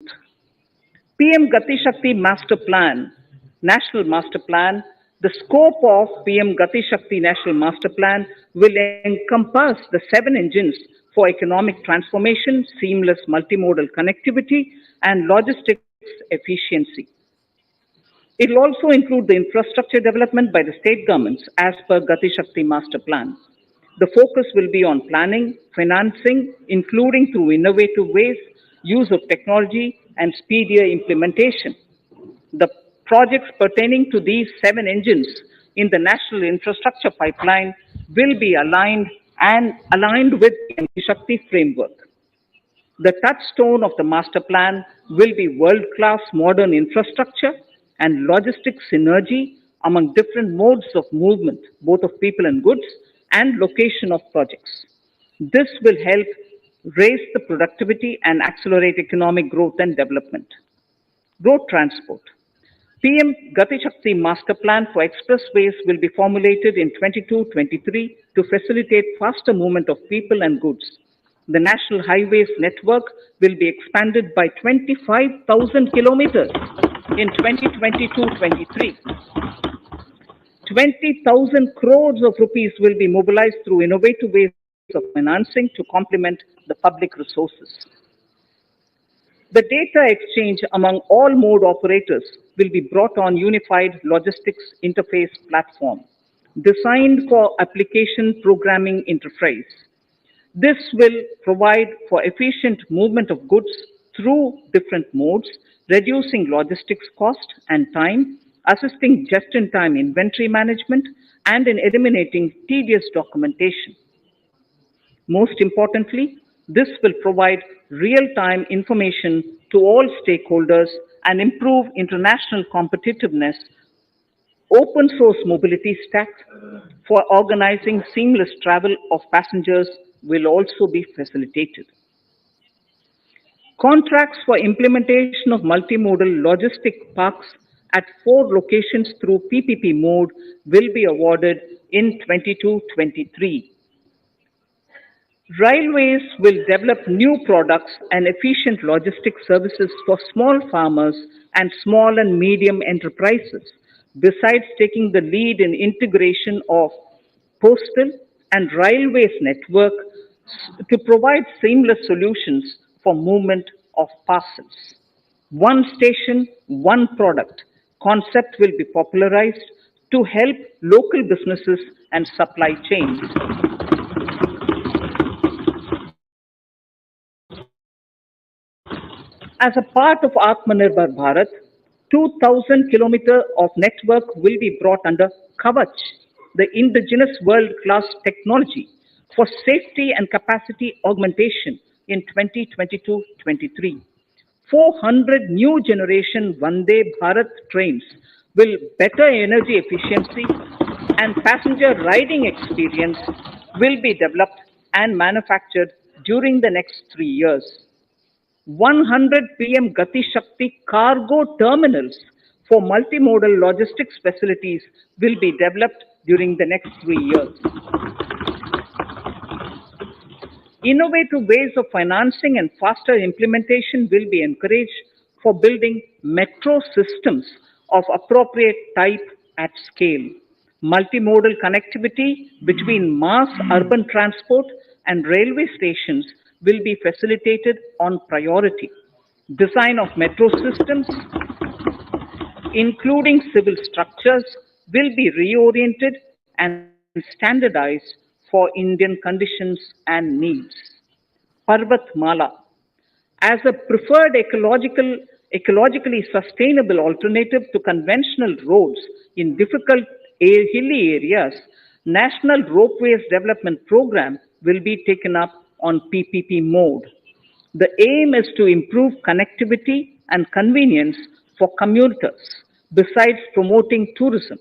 PM Gati Shakti Master Plan, National Master Plan, the scope of PM Gati Shakti National Master Plan will encompass the 7 engines for economic transformation, seamless multimodal connectivity, and logistics efficiency. It will also include the infrastructure development by the state governments as per Gati Shakti Master Plan. The focus will be on planning, financing, including through innovative ways, use of technology, and speedier implementation. The projects pertaining to these 7 engines in the national infrastructure pipeline will be aligned with the Shakti framework. The touchstone of the master plan will be world-class modern infrastructure and logistics synergy among different modes of movement, both of people and goods, and location of projects. This will help raise the productivity and accelerate economic growth and development. Road transport. PM Gati Shakti Master Plan for expressways will be formulated in 22-23 to facilitate faster movement of people and goods. The National Highways network will be expanded by 25,000 kilometers in 2022-23. 20,000 crores of rupees will be mobilized through innovative ways of financing to complement the public resources. The data exchange among all mode operators will be brought on unified logistics interface platform designed for application programming interface. This will provide for efficient movement of goods through different modes, reducing logistics cost and time, assisting just-in-time inventory management, and in eliminating tedious documentation. Most importantly, this will provide real-time information to all stakeholders and improve international competitiveness. Open source mobility stack for organizing seamless travel of passengers will also be facilitated. Contracts for implementation of multimodal logistic parks at 4 locations through PPP mode will be awarded in 22-23. Railways will develop new products and efficient logistic services for small farmers and small and medium enterprises, besides taking the lead in integration of postal and railways network to provide seamless solutions for movement of parcels. One station, one product concept will be popularized to help local businesses and supply chains. As a part of Atmanirbhar Bharat, 2,000 kilometers of network will be brought under Kavach, the indigenous world-class technology for safety and capacity augmentation in 2022-23. 400 new generation Vande Bharat trains will better energy efficiency and passenger riding experience will be developed and manufactured during the next 3 years. 100 PM Gati Shakti cargo terminals for multimodal logistics facilities will be developed during the next 3 years. Innovative ways of financing and faster implementation will be encouraged for building metro systems of appropriate type at scale. Multimodal connectivity between mass urban transport and railway stations will be facilitated on priority. Design of metro systems, including civil structures, will be reoriented and standardized for Indian conditions and needs. Parvat Mala. As a preferred ecologically sustainable alternative to conventional roads in difficult hilly areas, National Ropeways Development Program will be taken up on PPP mode. The aim is to improve connectivity and convenience for commuters, besides promoting tourism.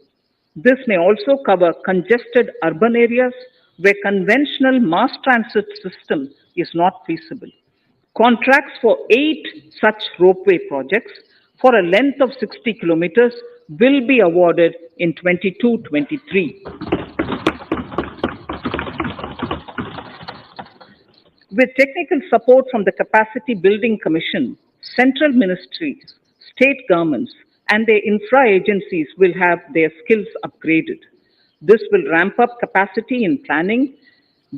This may also cover congested urban areas where conventional mass transit system is not feasible. Contracts for 8 such ropeway projects for a length of 60 kilometers will be awarded in 22-23. With technical support from the Capacity Building Commission, central ministries, state governments, and their infra agencies will have their skills upgraded. This will ramp up capacity in planning,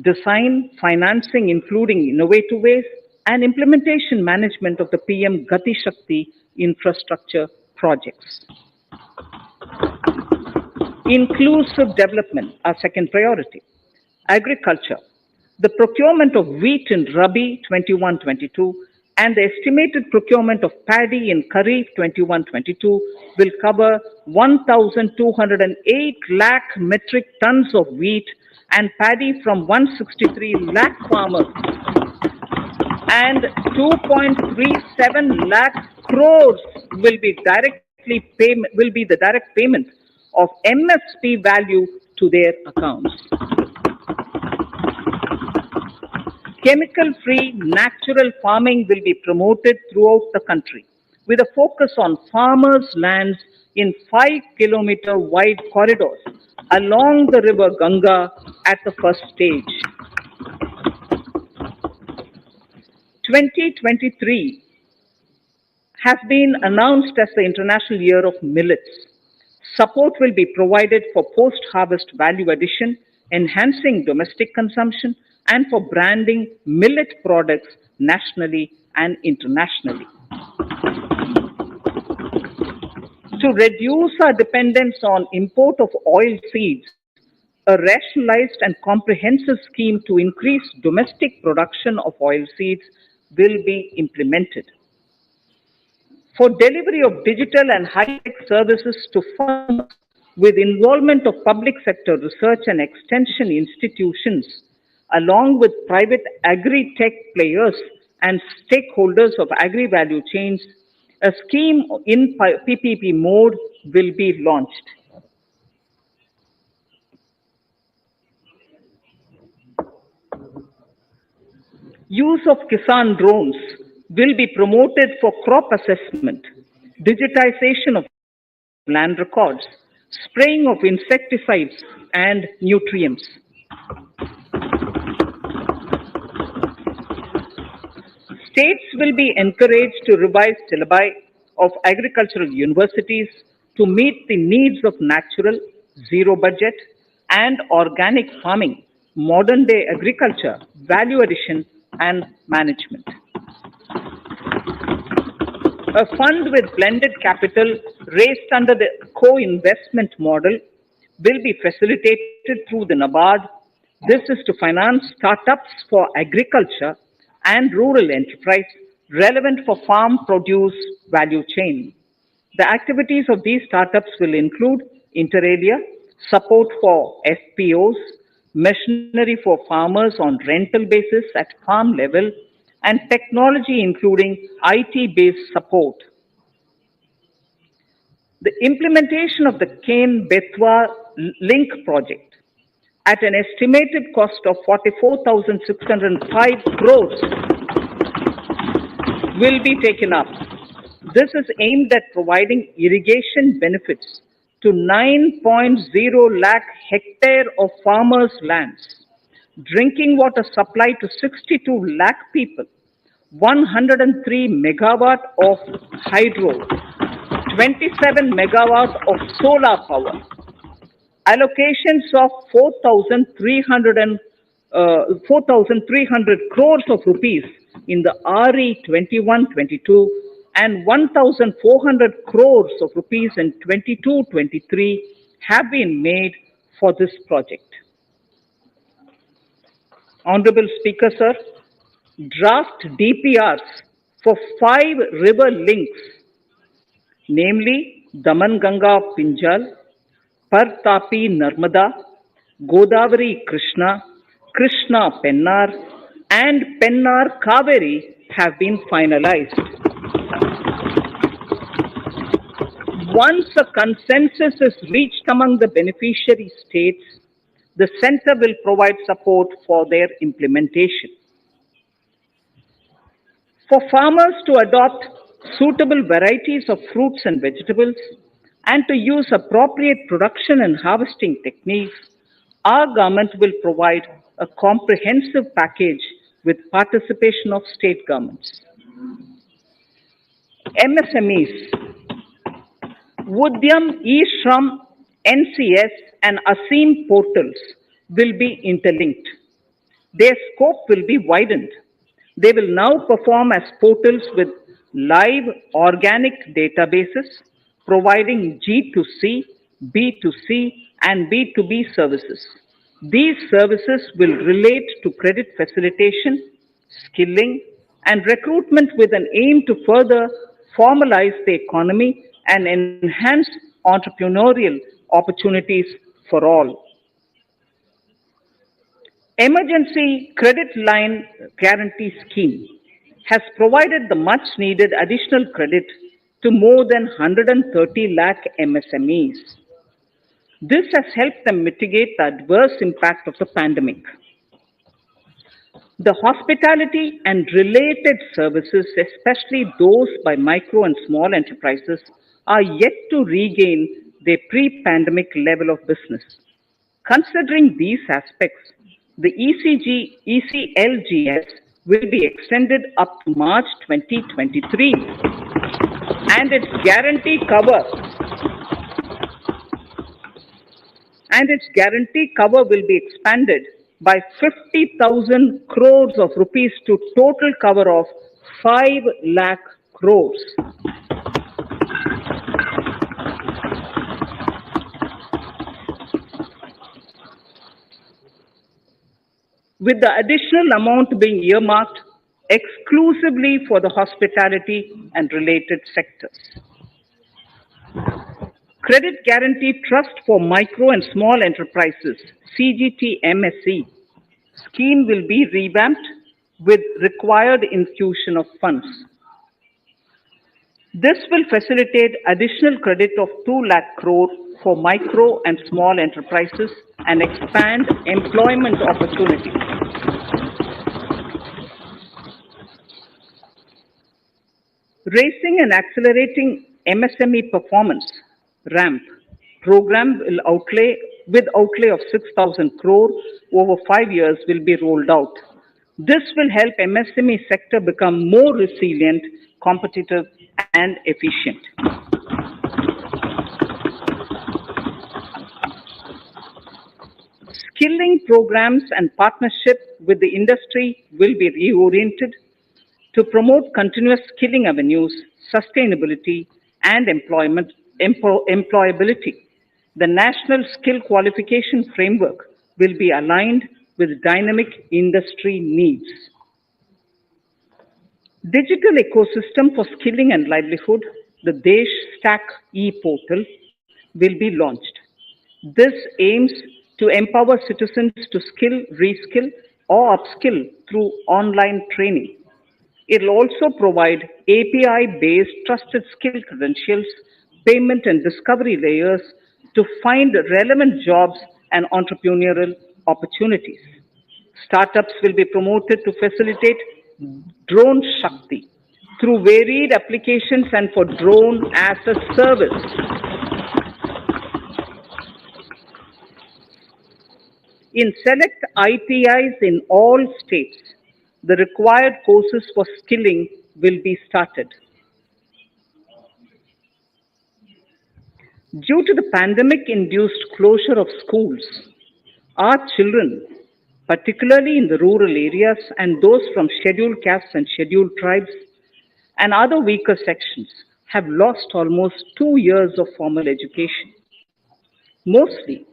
design, financing, including innovative ways, and implementation management of the PM Gati Shakti infrastructure projects. Inclusive development, our second priority. Agriculture. The procurement of wheat in Rabi 21-22 and the estimated procurement of paddy in Kharif 21-22 will cover 1,208 lakh metric tons of wheat and paddy from 163 lakh farmers and 2.37 lakh crores will be the direct payment of MSP value to their accounts. Chemical-free natural farming will be promoted throughout the country with a focus on farmers' lands in 5-kilometer wide corridors along the river Ganga at the first stage. 2023 has been announced as the International Year of Millets. Support will be provided for post-harvest value addition, enhancing domestic consumption, and for branding millet products nationally and internationally. To reduce our dependence on import of oil seeds, a rationalized and comprehensive scheme to increase domestic production of oil seeds will be implemented. For delivery of digital and high-tech services to farmers with involvement of public sector research and extension institutions, along with private agri-tech players and stakeholders of agri-value chains, a scheme in PPP mode will be launched. Use of Kisan drones will be promoted for crop assessment, digitization of land records, spraying of insecticides and nutrients. States will be encouraged to revise syllabi of agricultural universities to meet the needs of natural, zero budget, and organic farming, modern day agriculture, value addition, and management. A fund with blended capital raised under the co-investment model will be facilitated through the NABARD. This is to finance startups for agriculture and rural enterprise relevant for farm produce value chain. The activities of these startups will include inter alia, support for FPOs, machinery for farmers on rental basis at farm level, and technology including IT-based support. The implementation of the Kane-Betwa link project at an estimated cost of 44,605 crores will be taken up. This is aimed at providing irrigation benefits to 9.0 lakh hectare of farmers' lands, drinking water supply to 62 lakh people, 103 megawatt of hydro, 27 megawatt of solar power, allocations of 4,300 crores of rupees in the RE 21-22 and 1,400 crores of rupees in 22-23 have been made for this project. Honorable Speaker, sir, draft DPRs for 5 river links, namely Daman Ganga Pinjal, Partapi Narmada, Godavari Krishna, Krishna Pennar, and Pennar Kaveri have been finalized. Once a consensus is reached among the beneficiary states, the center will provide support for their implementation. For farmers to adopt suitable varieties of fruits and vegetables and to use appropriate production and harvesting techniques, our government will provide a comprehensive package with participation of state governments. MSMEs, Udyam, eShram, NCS, and ASEEM portals will be interlinked. Their scope will be widened. They will now perform as portals with live organic databases, providing G2C, B2C, and B2B services. These services will relate to credit facilitation, skilling, and recruitment with an aim to further formalize the economy and enhance entrepreneurial opportunities for all. Emergency Credit Line Guarantee Scheme has provided the much needed additional credit to more than 130 lakh MSMEs. This has helped them mitigate the adverse impact of the pandemic. The hospitality and related services, especially those by micro and small enterprises, are yet to regain their pre pandemic level of business. Considering these aspects, the ECLGS will be extended up to March 2023 and its guarantee cover will be expanded by 50,000 crores of rupees to total cover of 5 lakh crores. With the additional amount being earmarked exclusively for the hospitality and related sectors. Credit Guarantee Trust for Micro and Small Enterprises, CGTMSE, scheme will be revamped with required infusion of funds. This will facilitate additional credit of 2 lakh crore for micro and small enterprises and expand employment opportunities. Raising and accelerating MSME performance RAMP program will outlay of 6,000 crore over 5 years will be rolled out. This will help MSME sector become more resilient, competitive, and efficient. Skilling programs and partnership with the industry will be reoriented to promote continuous skilling avenues, sustainability, and employability. The National Skill Qualification Framework will be aligned with dynamic industry needs. Digital ecosystem for skilling and livelihood, the Desh Stack e-portal, will be launched. This aims to empower citizens to skill, reskill, or upskill through online training. It will also provide API-based trusted skill credentials, payment and discovery layers to find relevant jobs and entrepreneurial opportunities. Startups will be promoted to facilitate Drone Shakti through varied applications and for drone as a service. In select ITIs in all states, the required courses for skilling will be started. Due to the pandemic-induced closure of schools, our children, particularly in the rural areas and those from scheduled castes and scheduled tribes and other weaker sections, have lost almost 2 years of formal education. Mostly,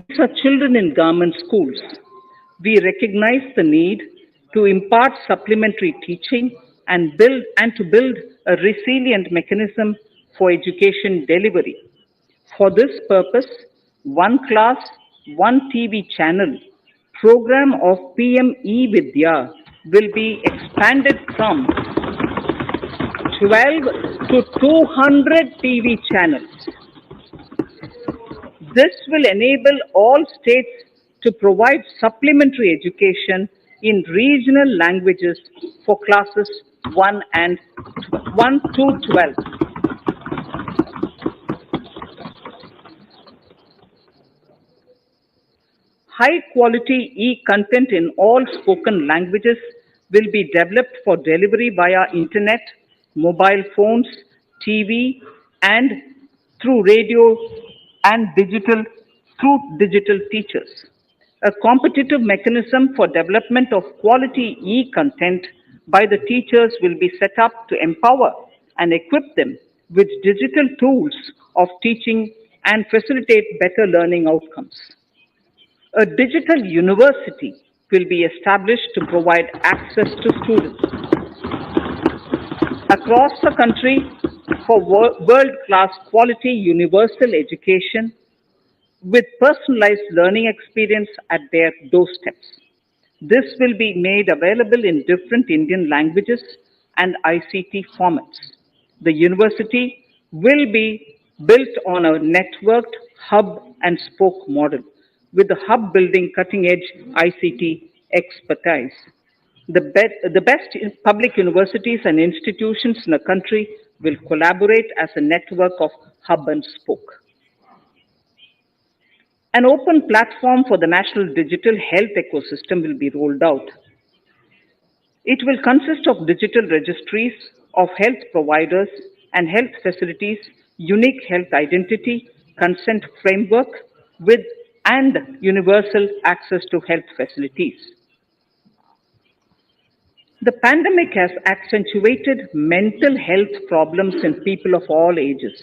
these are children in government schools. We recognize the need to impart supplementary teaching and to build a resilient mechanism for education delivery. For this purpose, One Class, One TV channel program of PM E-Vidya will be expanded from 12 to 200 TV channels. This will enable all states to provide supplementary education in regional languages for classes 1 to 12. High quality e-content in all spoken languages will be developed for delivery via internet mobile phones, TV, and through radio and digital teachers. A competitive mechanism for development of quality e-content by the teachers will be set up to empower and equip them with digital tools of teaching and facilitate better learning outcomes. A digital university will be established to provide access to students across the country for world-class quality universal education with personalized learning experience at their doorsteps. This will be made available in different Indian languages and ICT formats. The university will be built on a networked hub and spoke model, with the hub building cutting edge ICT expertise. The best public universities and institutions in the country will collaborate as a network of hub and spoke. An open platform for the national digital health ecosystem will be rolled out. It will consist of digital registries of health providers and health facilities, unique health identity, consent framework, with and universal access to health facilities. The pandemic has accentuated mental health problems in people of all ages.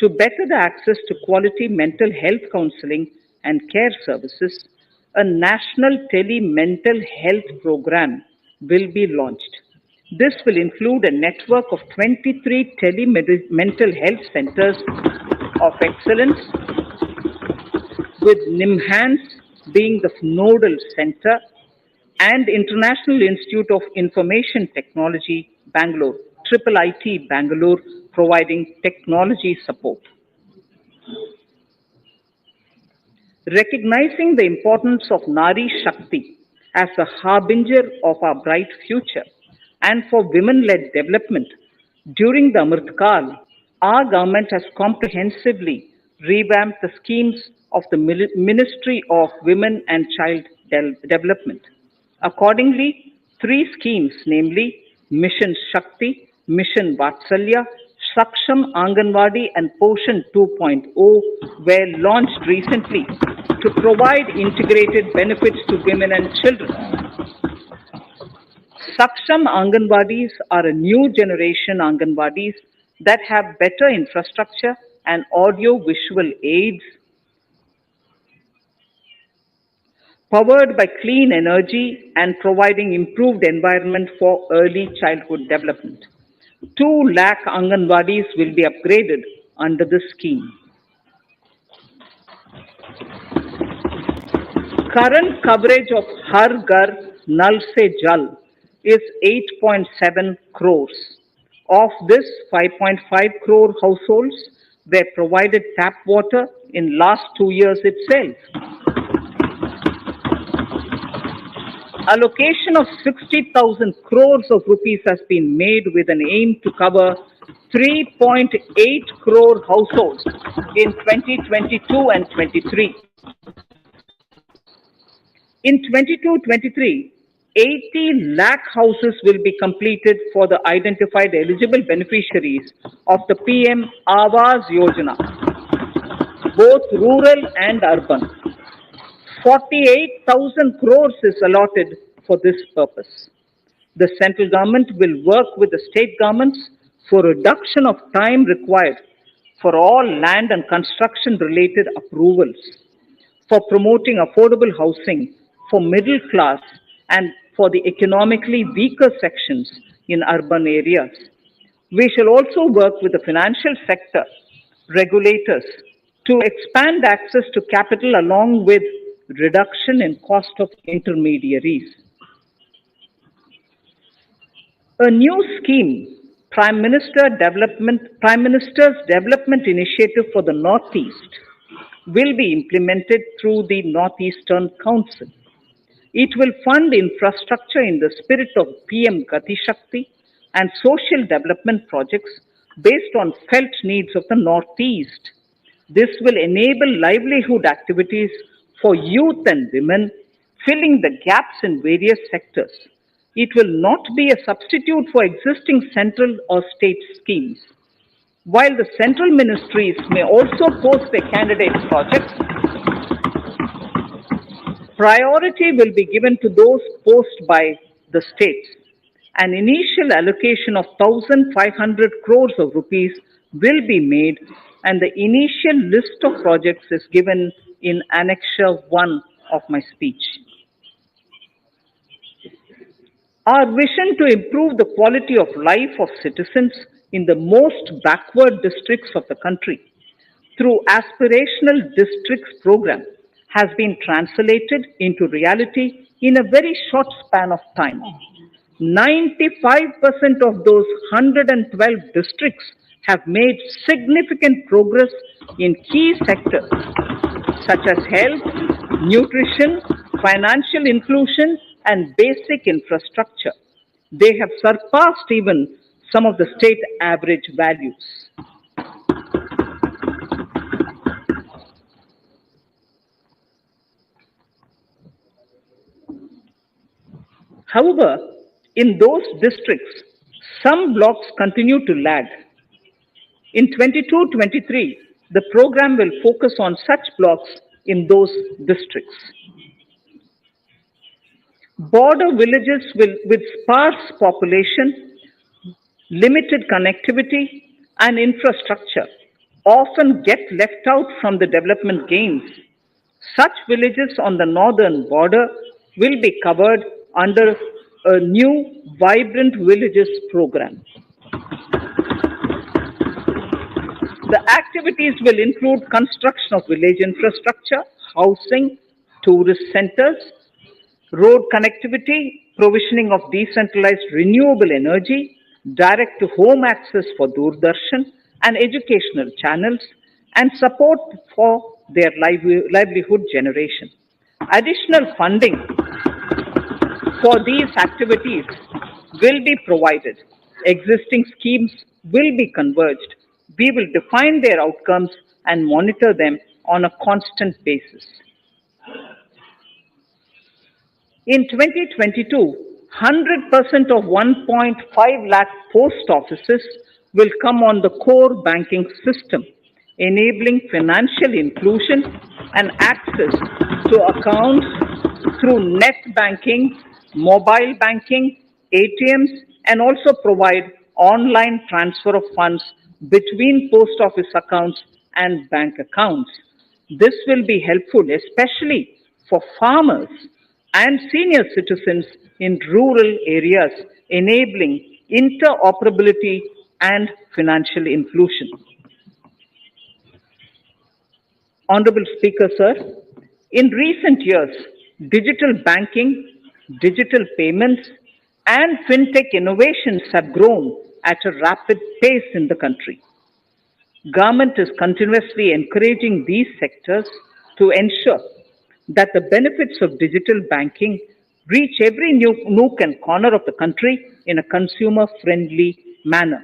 To better the access to quality mental health counseling and care services, a national tele-mental health program will be launched. This will include a network of 23 tele-mental health centers of excellence, with NIMHANS being the nodal center and International Institute of Information Technology, Bangalore, Triple IT Bangalore, providing technology support. Recognizing the importance of Nari Shakti as a harbinger of our bright future and for women-led development, during the Amritkal, our government has comprehensively revamped the schemes of the Ministry of Women and Child Development. Accordingly, three schemes, namely Mission Shakti, Mission Vatsalya, Saksham Anganwadi, and Poshan 2.0, were launched recently to provide integrated benefits to women and children. Saksham Anganwadis are a new generation Anganwadis that have better infrastructure and audio-visual aids, powered by clean energy and providing improved environment for early childhood development. 2 lakh Anganwadis will be upgraded under this scheme. Current coverage of Har Ghar Nal Se Jal is 8.7 crores. Of this, 5.5 crore households were provided tap water in last 2 years itself. Allocation of 60,000 crores of rupees has been made with an aim to cover 3.8 crore households in 2022 and 23. In 22-23, 80 lakh houses will be completed for the identified eligible beneficiaries of the PM Awas Yojana, both rural and urban. 48,000 crores is allotted for this purpose. The central government will work with the state governments for reduction of time required for all land and construction related approvals, for promoting affordable housing for middle class and for the economically weaker sections in urban areas. We shall also work with the financial sector regulators to expand access to capital along with reduction in cost of intermediaries. A new scheme, Prime Minister's Development Initiative for the Northeast, will be implemented through the Northeastern Council. It will fund infrastructure in the spirit of PM Gati Shakti and social development projects based on felt needs of the Northeast. This will enable livelihood activities for youth and women, filling the gaps in various sectors. It will not be a substitute for existing central or state schemes. While the central ministries may also post their candidate projects, priority will be given to those posted by the states. An initial allocation of 1,500 crores of rupees will be made, and the initial list of projects is given in Annexure 1 of my speech. Our vision to improve the quality of life of citizens in the most backward districts of the country through aspirational districts program has been translated into reality in a very short span of time. 95% of those 112 districts have made significant progress in key sectors such as health, nutrition, financial inclusion, and basic infrastructure. They have surpassed even some of the state average values. However, in those districts, some blocks continue to lag. In 22-23, the program will focus on such blocks in those districts. Border villages with sparse population, limited connectivity, and infrastructure often get left out from the development gains. Such villages on the northern border will be covered under a new Vibrant Villages program. The activities will include construction of village infrastructure, housing, tourist centers, road connectivity, provisioning of decentralized renewable energy, direct to home access for Doordarshan and educational channels, and support for their livelihood generation. Additional funding for these activities will be provided. Existing schemes will be converged. We will define their outcomes and monitor them on a constant basis. In 2022, 100% of 1.5 lakh post offices will come on the core banking system, enabling financial inclusion and access to accounts through net banking, mobile banking, ATMs, and also provide online transfer of funds between post office accounts and bank accounts. This will be helpful, especially for farmers and senior citizens in rural areas, enabling interoperability and financial inclusion. Honorable Speaker, sir, in recent years, digital banking, digital payments, and fintech innovations have grown at a rapid pace in the country. Government is continuously encouraging these sectors to ensure that the benefits of digital banking reach every nook and corner of the country in a consumer-friendly manner.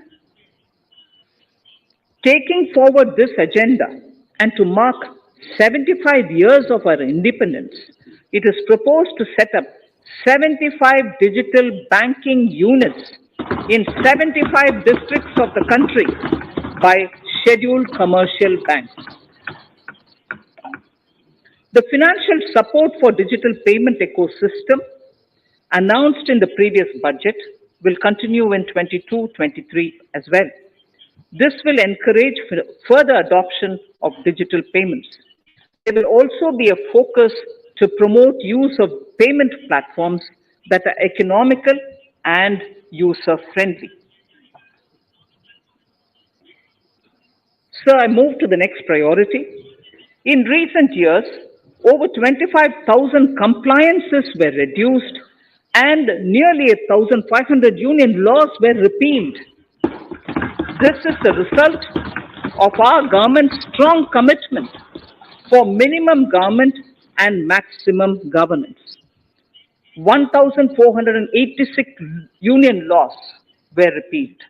Taking forward this agenda and to mark 75 years of our independence, it is proposed to set up 75 digital banking units in 75 districts of the country by scheduled commercial banks. The financial support for digital payment ecosystem announced in the previous budget will continue in 22-23 as well. This will encourage further adoption of digital payments. There will also be a focus to promote use of payment platforms that are economical and user-friendly. Sir, I move to the next priority. In recent years, over 25,000 compliances were reduced and nearly 1,500 union laws were repealed. This is the result of our government's strong commitment for minimum government and maximum governance. 1,486 union laws were repealed.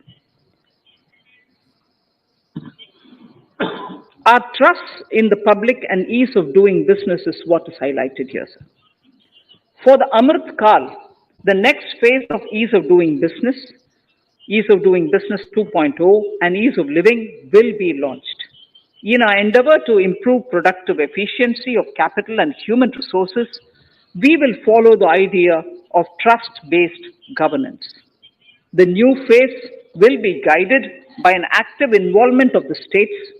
Our trust in the public and ease of doing business is what is highlighted here, sir. For the Amrit Kal, The next phase of Ease of Doing Business 2.0, and Ease of Living will be launched. In our endeavor to improve productive efficiency of capital and human resources, we will follow the idea of trust based governance. The new phase will be guided by an active involvement of the states,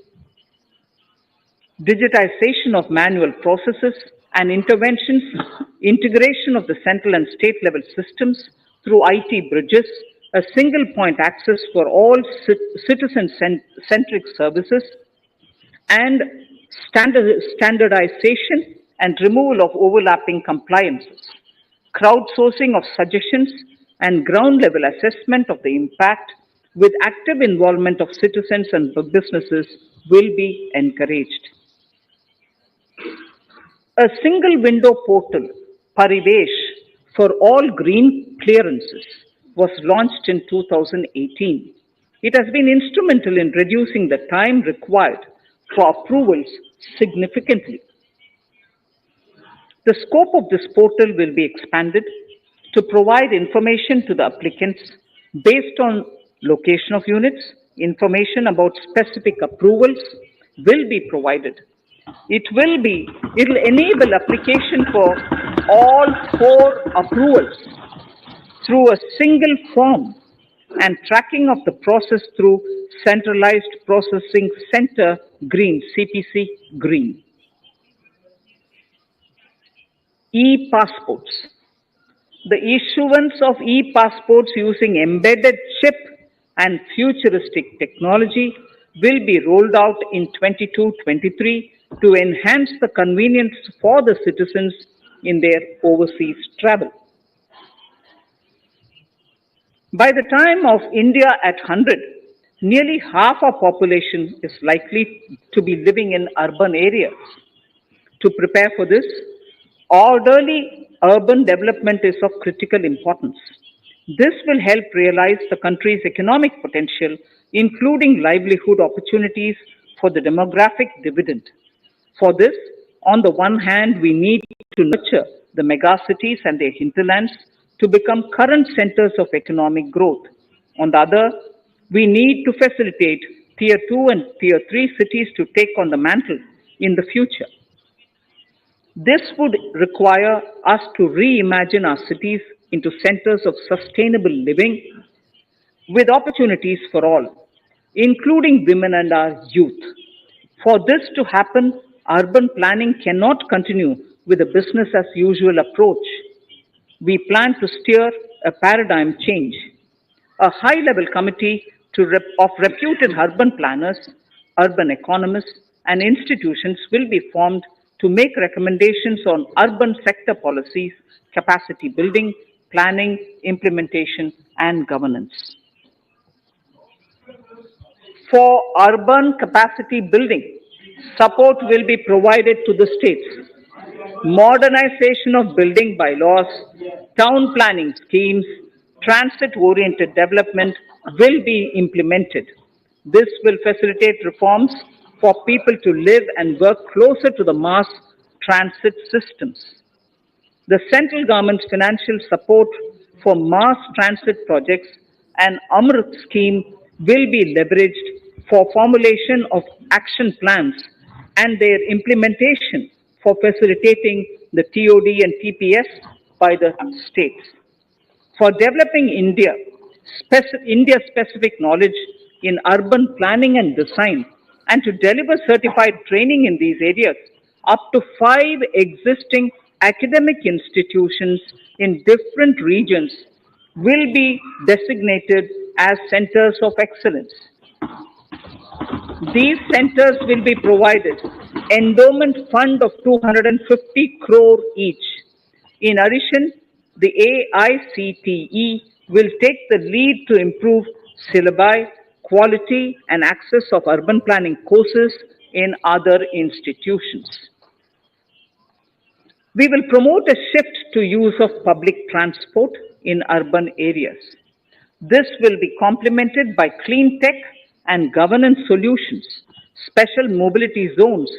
digitization of manual processes and interventions, integration of the central and state level systems through IT bridges, a single point access for all citizen centric services, and standardization and removal of overlapping compliances. Crowdsourcing of suggestions and ground level assessment of the impact with active involvement of citizens and businesses will be encouraged. A single window portal, Parivesh, for all green clearances was launched in 2018. It has been instrumental in reducing the time required for approvals significantly. The scope of this portal will be expanded to provide information to the applicants based on location of units. Information about specific approvals will be provided. It will enable application for all four approvals through a single form and tracking of the process through Centralized Processing Center Green, CPC Green. E-passports. The issuance of e-passports using embedded chip and futuristic technology will be rolled out in 22-23 to enhance the convenience for the citizens in their overseas travel. By the time of India at 100, nearly half our population is likely to be living in urban areas. To prepare for this, orderly urban development is of critical importance. This will help realize the country's economic potential, including livelihood opportunities for the demographic dividend. For this, on the one hand, we need to nurture the megacities and their hinterlands to become current centers of economic growth. On the other, we need to facilitate Tier 2 and Tier 3 cities to take on the mantle in the future. This would require us to reimagine our cities into centers of sustainable living with opportunities for all, including women and our youth. For this to happen, urban planning cannot continue with a business as usual approach. We plan to steer a paradigm change. A high level committee of reputed urban planners, urban economists, and institutions will be formed to make recommendations on urban sector policies, capacity building, planning, implementation, and governance. For urban capacity building, support will be provided to the states. Modernization of building bylaws, town planning schemes, transit-oriented development will be implemented. This will facilitate reforms for people to live and work closer to the mass transit systems. The central government's financial support for mass transit projects and Amrit scheme will be leveraged for formulation of action plans and their implementation for facilitating the TOD and TPS by the states. For developing India-specific knowledge in urban planning and design, and to deliver certified training in these areas, up to 5 existing academic institutions in different regions will be designated as centers of excellence. These centers will be provided endowment fund of 250 crore each. In addition, the AICTE will take the lead to improve syllabi, quality, and access of urban planning courses in other institutions. We will promote a shift to use of public transport in urban areas. This will be complemented by clean tech and governance solutions, special mobility zones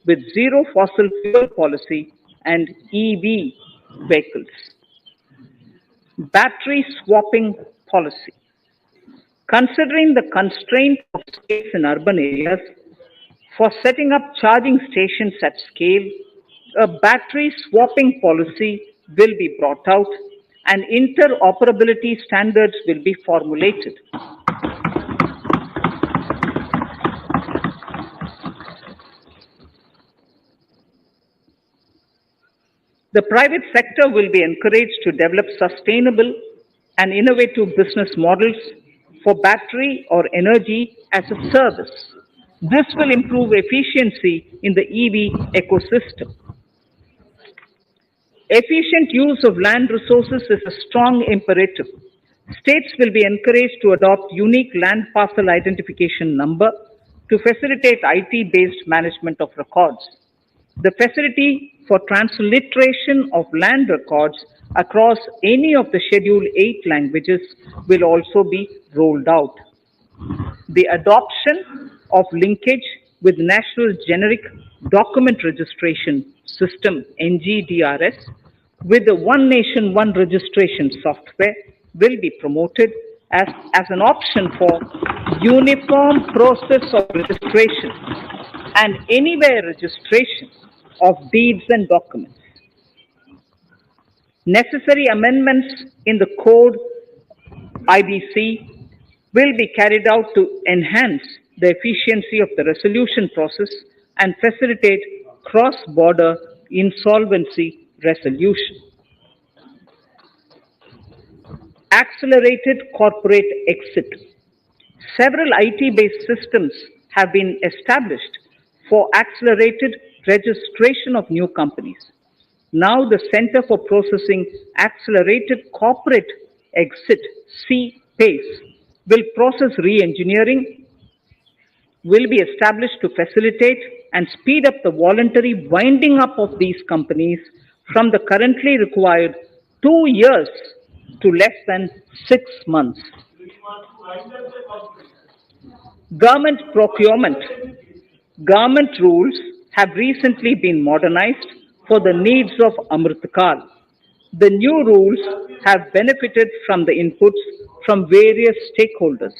with zero fossil fuel policy and EV vehicles. Battery swapping policy. Considering the constraint of space in urban areas, for setting up charging stations at scale, a battery swapping policy will be brought out and interoperability standards will be formulated. The private sector will be encouraged to develop sustainable and innovative business models for battery or energy as a service. This will improve efficiency in the EV ecosystem. Efficient use of land resources is a strong imperative. States will be encouraged to adopt unique land parcel identification number to facilitate IT-based management of records. The facility for transliteration of land records across any of the Schedule 8 languages will also be rolled out. The adoption of linkage with National Generic Document Registration System (NGDRS) with the One Nation One Registration software will be promoted as an option for uniform process of registration and anywhere registration of deeds and documents. Necessary amendments in the code IBC will be carried out to enhance the efficiency of the resolution process and facilitate cross-border insolvency resolution. Accelerated corporate exit. Several IT-based systems have been established for accelerated registration of new companies. Now the Center for Processing Accelerated Corporate Exit, CPACE, will process re-engineering, will be established to facilitate and speed up the voluntary winding up of these companies from the currently required 2 years to less than 6 months. Government procurement. Government rules have recently been modernized for the needs of Amritkal. The new rules have benefited from the inputs from various stakeholders.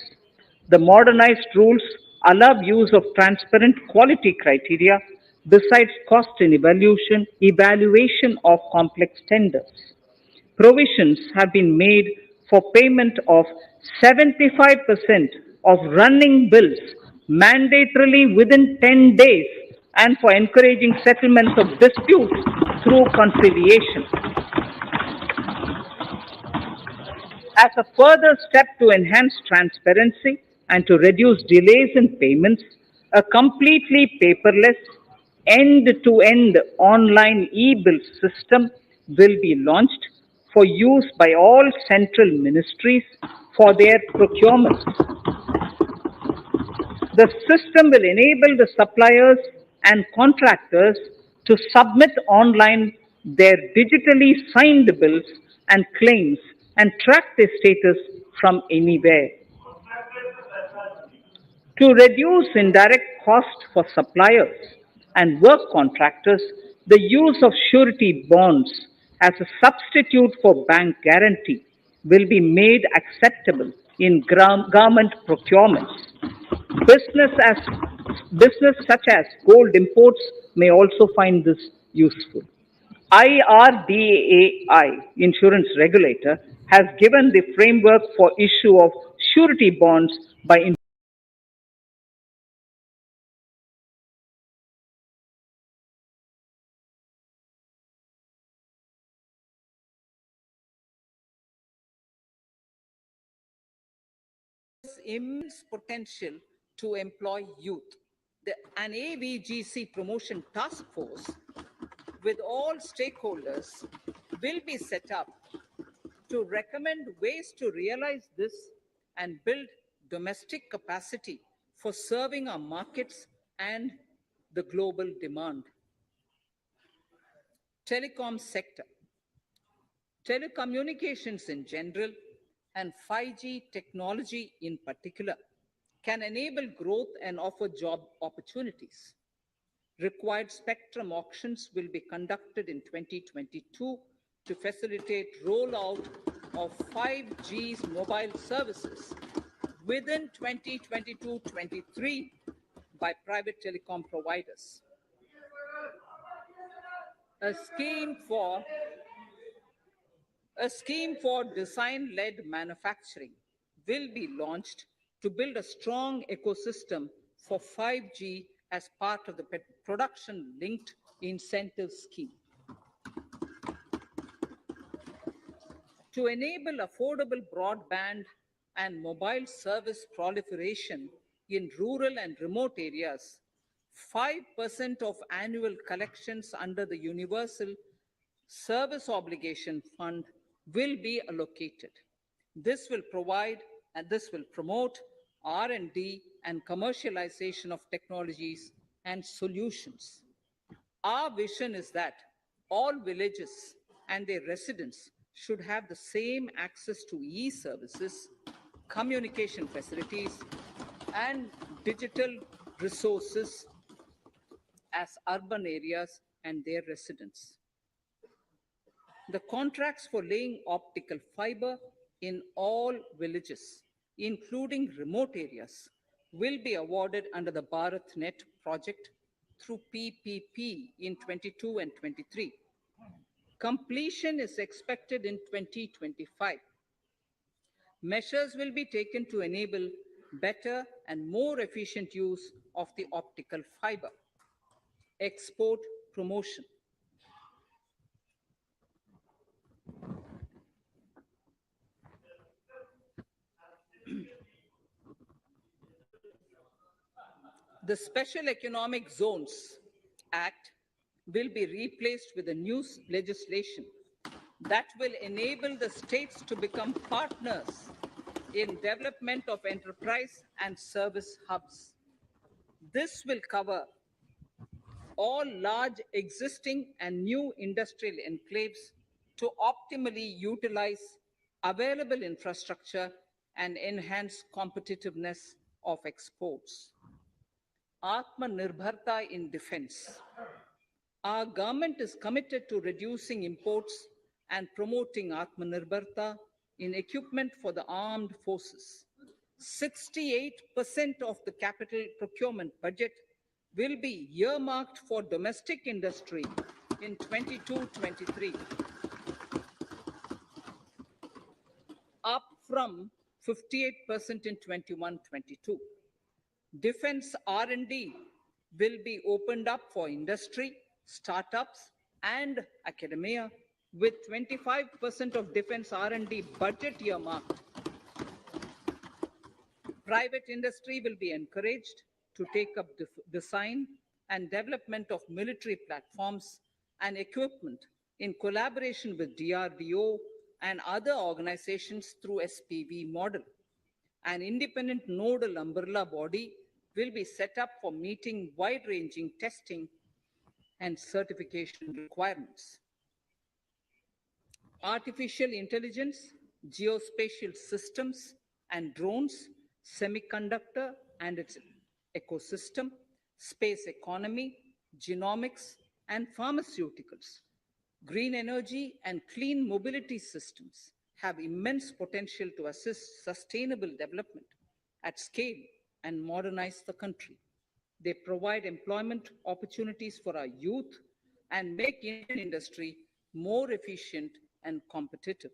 The modernized rules allow use of transparent quality criteria besides cost and evaluation of complex tenders. Provisions have been made for payment of 75% of running bills mandatorily within 10 days and for encouraging settlements of disputes through conciliation. As a further step to enhance transparency and to reduce delays in payments, a completely paperless, end-to-end online e-bill system will be launched for use by all central ministries for their procurements. The system will enable the suppliers and contractors to submit online their digitally signed bills and claims and track their status from anywhere. To reduce indirect cost for suppliers and work contractors, the use of surety bonds as a substitute for bank guarantee will be made acceptable in government procurements. Business as business such as gold imports may also find this useful. IRDAI, insurance regulator, has given the framework for issue of surety bonds by immense potential to employ youth. An AVGC promotion task force with all stakeholders will be set up to recommend ways to realize this and build domestic capacity for serving our markets and the global demand. Telecom sector. Telecommunications in general and 5G technology in particular can enable growth and offer job opportunities. Required spectrum auctions will be conducted in 2022 to facilitate rollout of 5G's mobile services within 2022-23 by private telecom providers. A scheme for A scheme for design led manufacturing will be launched to build a strong ecosystem for 5G as part of the production linked incentive scheme. To enable affordable broadband and mobile service proliferation in rural and remote areas, 5% of annual collections under the Universal Service Obligation Fund will be allocated. This will provide and this will promote R&D and commercialization of technologies and solutions. Our vision is that all villages and their residents should have the same access to e-services, communication facilities, and digital resources as urban areas and their residents. The contracts for laying optical fiber in all villages, including remote areas, will be awarded under the BharatNet project through PPP in 22 and 23. Completion is expected in 2025. Measures will be taken to enable better and more efficient use of the optical fiber. Export promotion. The Special Economic Zones Act will be replaced with a new legislation that will enable the states to become partners in development of enterprise and service hubs. This will cover all large existing and new industrial enclaves to optimally utilize available infrastructure and enhance competitiveness of exports. Atmanirbharta in defense. Our government is committed to reducing imports and promoting Atmanirbharta in equipment for the armed forces. 68% of the capital procurement budget will be earmarked for domestic industry in 22-23, up from 58% in 21-22. Defense R&D will be opened up for industry, startups, and academia, with 25% of defense R&D budget earmarked. Private industry will be encouraged to take up design and development of military platforms and equipment in collaboration with DRDO and other organizations through SPV model. An independent nodal umbrella body will be set up for meeting wide-ranging testing and certification requirements. Artificial intelligence, geospatial systems and drones, semiconductor and its ecosystem, space economy, genomics and pharmaceuticals, green energy and clean mobility systems have immense potential to assist sustainable development at scale and modernize the country. They provide employment opportunities for our youth and make Indian industry more efficient and competitive.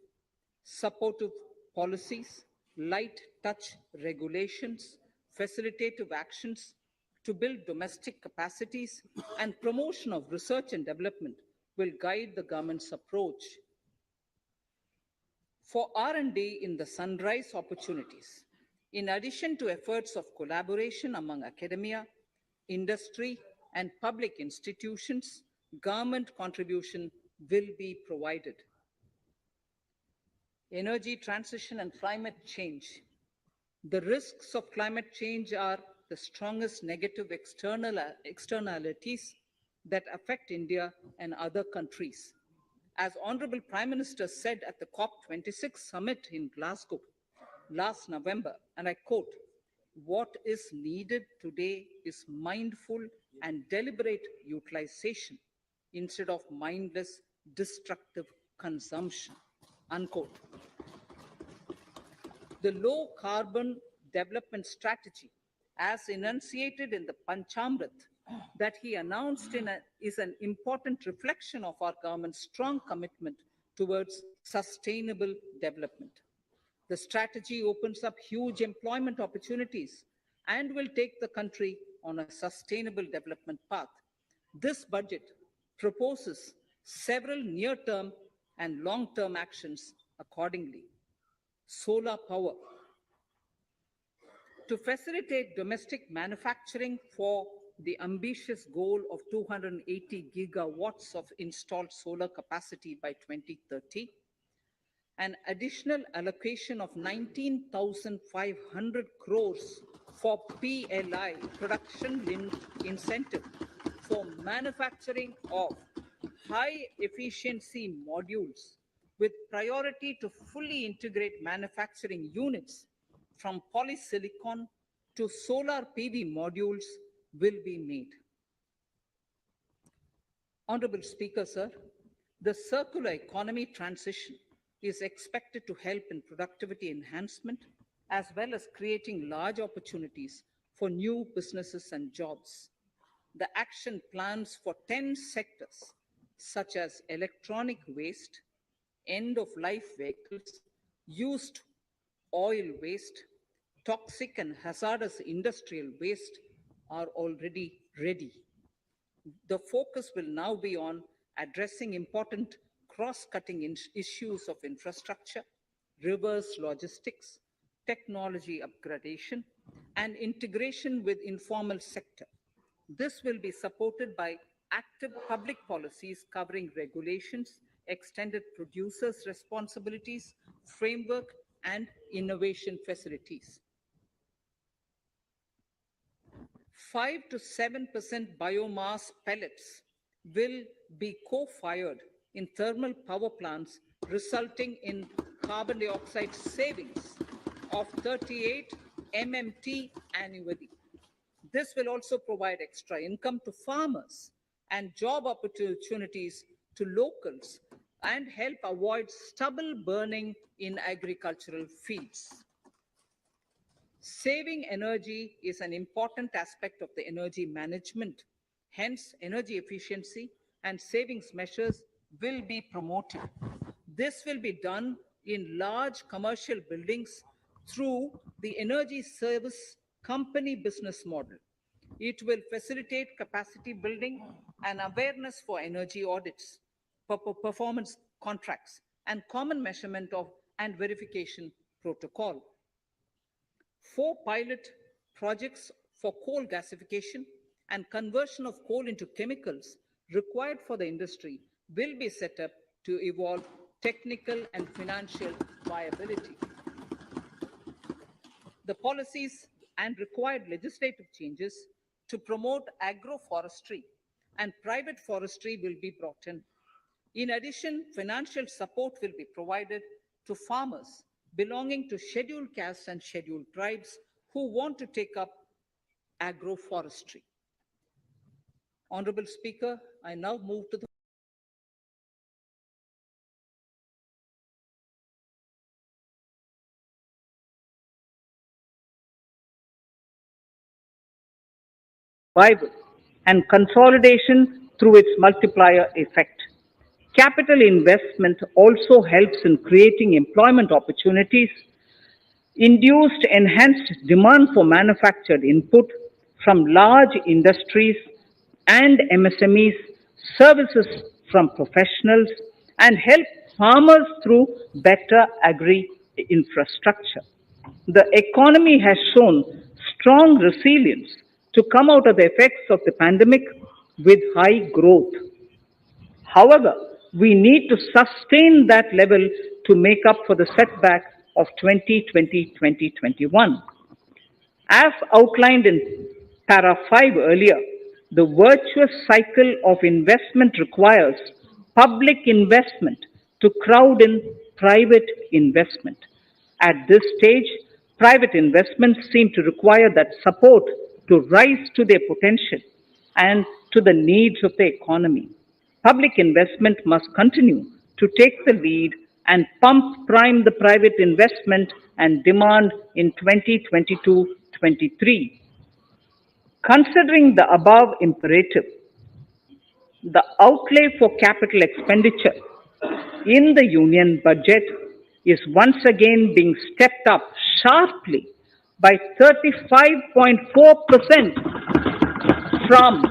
Supportive policies, light touch regulations, facilitative actions to build domestic capacities, and promotion of research and development will guide the government's approach. For R&D in the sunrise opportunities, in addition to efforts of collaboration among academia, industry, and public institutions, government contribution will be provided. Energy transition and climate change. The risks of climate change are the strongest negative externalities that affect India and other countries. As Honorable Prime Minister said at the COP26 summit in Glasgow last November, and I quote, "What is needed today is mindful and deliberate utilization instead of mindless, destructive consumption," unquote. The low carbon development strategy, as enunciated in the Panchamrit that he announced is an important reflection of our government's strong commitment towards sustainable development. The strategy opens up huge employment opportunities and will take the country on a sustainable development path. This budget proposes several near term and long term actions accordingly. Solar power to facilitate domestic manufacturing for the ambitious goal of 280 gigawatts of installed solar capacity by 2030, an additional allocation of 19,500 crores for PLI, production linked incentive, for manufacturing of high efficiency modules with priority to fully integrate manufacturing units from polysilicon to solar PV modules will be made. Honorable Speaker, sir, the circular economy transition is expected to help in productivity enhancement as well as creating large opportunities for new businesses and jobs. The action plans for 10 sectors, such as electronic waste, end of life vehicles, used oil waste, toxic and hazardous industrial waste, are already ready. The focus will now be on addressing important cross-cutting issues of infrastructure, reverse logistics, technology upgradation, and integration with informal sector. This will be supported by active public policies covering regulations, extended producers' responsibilities, framework, and innovation facilities. 5 to 7% biomass pellets will be co-fired in thermal power plants, resulting in carbon dioxide savings of 38 MMT annually. This will also provide extra income to farmers and job opportunities to locals and help avoid stubble burning in agricultural fields. Saving energy is an important aspect of the energy management. Hence, energy efficiency and savings measures will be promoted. This will be done in large commercial buildings through the energy service company business model. It will facilitate capacity building and awareness for energy audits, performance contracts, and common measurement of and verification protocol. 4 pilot projects for coal gasification and conversion of coal into chemicals required for the industry will be set up to evolve technical and financial viability. The policies and required legislative changes to promote agroforestry and private forestry will be brought in. In addition, financial support will be provided to farmers belonging to scheduled castes and scheduled tribes who want to take up agroforestry. Honorable Speaker, I now move to the survival and consolidation through its multiplier effect. Capital investment also helps in creating employment opportunities, induced enhanced demand for manufactured input from large industries and MSMEs, services from professionals, and help farmers through better agri infrastructure. The economy has shown strong resilience to come out of the effects of the pandemic with high growth. However, we need to sustain that level to make up for the setback of 2020-2021. As outlined in para 5 earlier, the virtuous cycle of investment requires public investment to crowd in private investment. At this stage, private investments seem to require that support to rise to their potential and to the needs of the economy. Public investment must continue to take the lead and pump prime the private investment and demand in 2022-23. Considering the above imperative, the outlay for capital expenditure in the union budget is once again being stepped up sharply by 35.4% from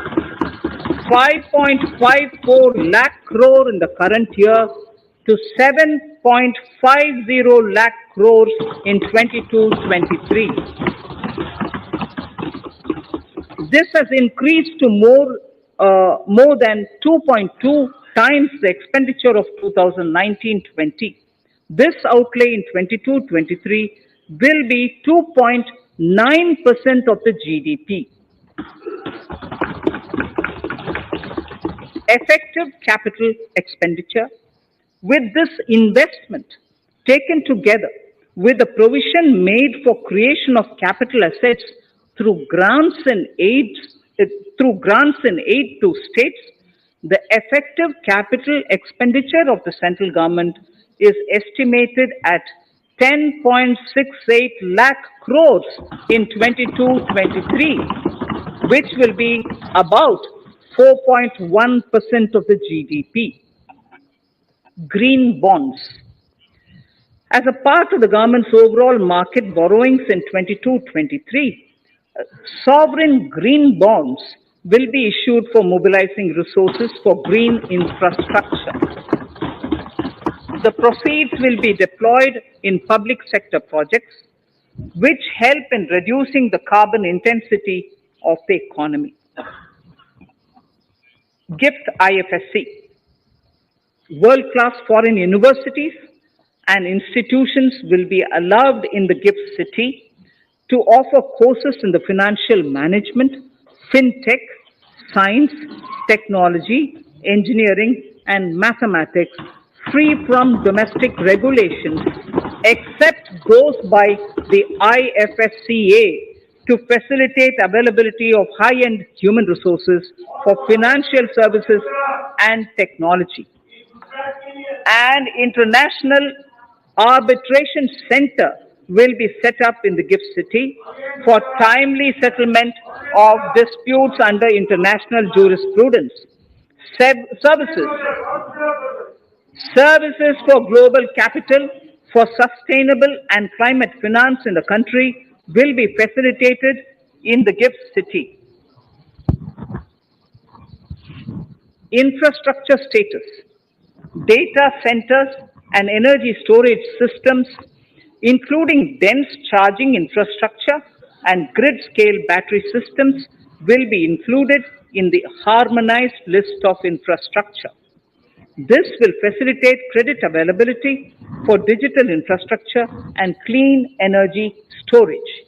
5.54 lakh crore in the current year to 7.50 lakh crores in 22-23. This has increased to more than 2.2 times the expenditure of 2019-20. This outlay in 22-23 will be 2.9% of the GDP. Effective capital expenditure. With this investment taken together with the provision made for creation of capital assets through grants and aid to states, the effective capital expenditure of the central government is estimated at 10.68 lakh crores in 22-23, which will be about 4.1% of the GDP. Green bonds. As a part of the government's overall market borrowings in 22-23, sovereign green bonds will be issued for mobilizing resources for green infrastructure. The proceeds will be deployed in public sector projects which help in reducing the carbon intensity of the economy. GIFT IFSC. World-class foreign universities and institutions will be allowed in the GIFT city to offer courses in the financial management, fintech, science, technology, engineering, and mathematics free from domestic regulations, except those by the IFSCA to facilitate availability of high-end human resources for financial services and technology. An international arbitration center will be set up in the GIFT city for timely settlement of disputes under international jurisprudence. Services for global capital for sustainable and climate finance in the country will be facilitated in the GIFT city. Infrastructure status. Data centers and energy storage systems, including dense charging infrastructure and grid-scale battery systems, will be included in the harmonized list of infrastructure. This will facilitate credit availability for digital infrastructure and clean energy storage.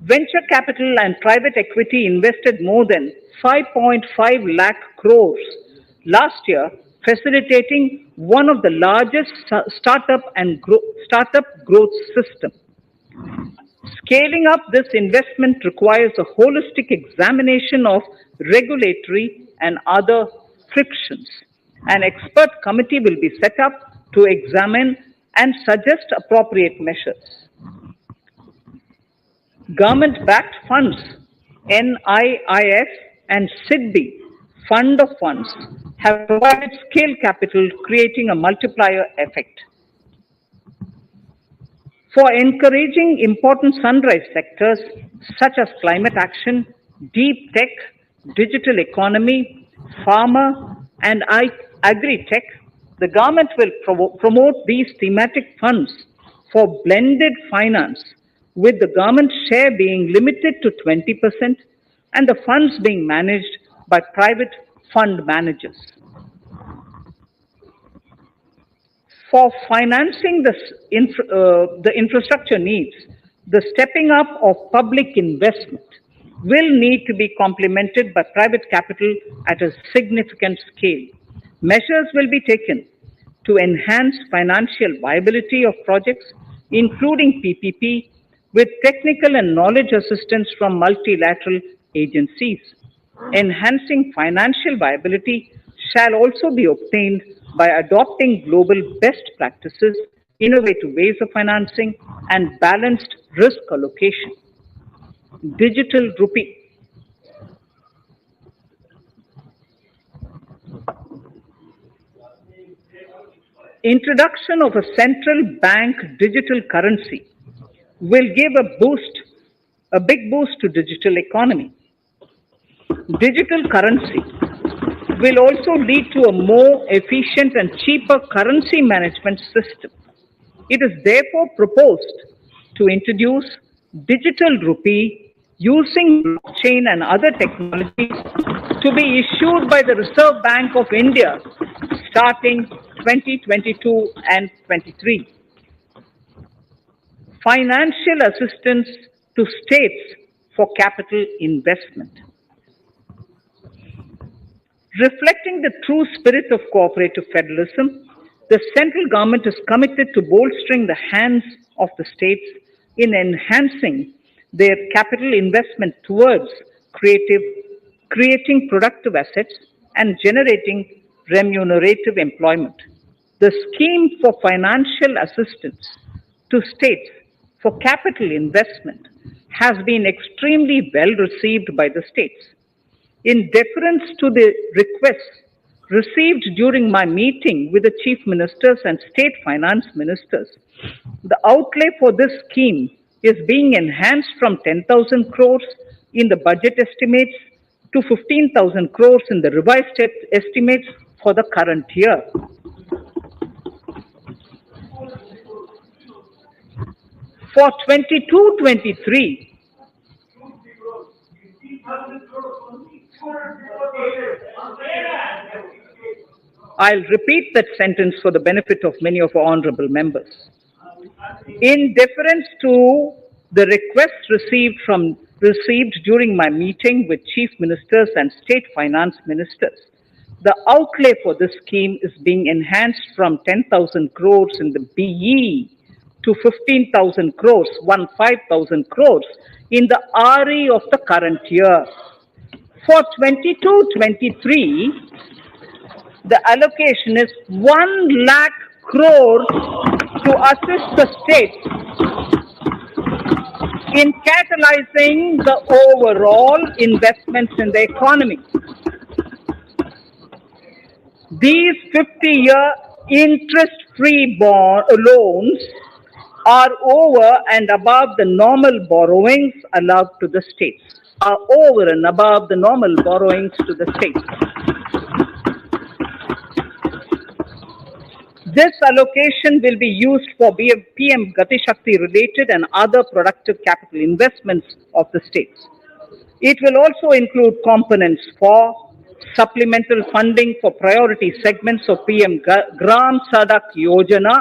Venture capital and private equity invested more than 5.5 lakh crores last year, facilitating one of the largest startup growth system. Scaling up this investment requires a holistic examination of regulatory and other frictions. An expert committee will be set up to examine and suggest appropriate measures. Government-backed funds, NIIF and SIDBI fund of funds have provided scale capital, creating a multiplier effect. For encouraging important sunrise sectors such as climate action, deep tech, digital economy, pharma, and agri-tech, the government will promote these thematic funds for blended finance, with the government share being limited to 20% and the funds being managed by private fund managers. For financing the infrastructure needs, the stepping up of public investment will need to be complemented by private capital at a significant scale. Measures will be taken to enhance financial viability of projects, including PPP, with technical and knowledge assistance from multilateral agencies. Enhancing financial viability shall also be obtained by adopting global best practices, innovative ways of financing, and balanced risk allocation. Digital rupee. Introduction of a central bank digital currency will give a big boost to digital economy. Digital currency will also lead to a more efficient and cheaper currency management system. It is therefore proposed to introduce digital rupee using blockchain and other technologies to be issued by the Reserve Bank of India starting 2022 and 23. Financial assistance to states for capital investment. Reflecting the true spirit of cooperative federalism, the central government is committed to bolstering the hands of the states in enhancing their capital investment towards creating productive assets and generating remunerative employment. The scheme for financial assistance to states for capital investment has been extremely well received by the states. In deference to the requests received during my meeting with the chief ministers and state finance ministers, the outlay for this scheme is being enhanced from 10,000 crores in the budget estimates to 15,000 crores in the revised estimates for the current year. For 22-23, I'll repeat that sentence for the benefit of many of our honorable members. In deference to the requests received during my meeting with chief ministers and state finance ministers, the outlay for this scheme is being enhanced from 10,000 crores in the BE to 15,000 crores, 15,000 crores in the RE of the current year. For 22-23, the allocation is 1 lakh crore to assist the states in catalyzing the overall investments in the economy. These 50-year interest-free loans are over and above the normal borrowings allowed to the states. Are over and above the normal borrowings to the states. This allocation will be used for PM Gati Shakti related and other productive capital investments of the states. It will also include components for supplemental funding for priority segments of PM Gram Sadak Yojana,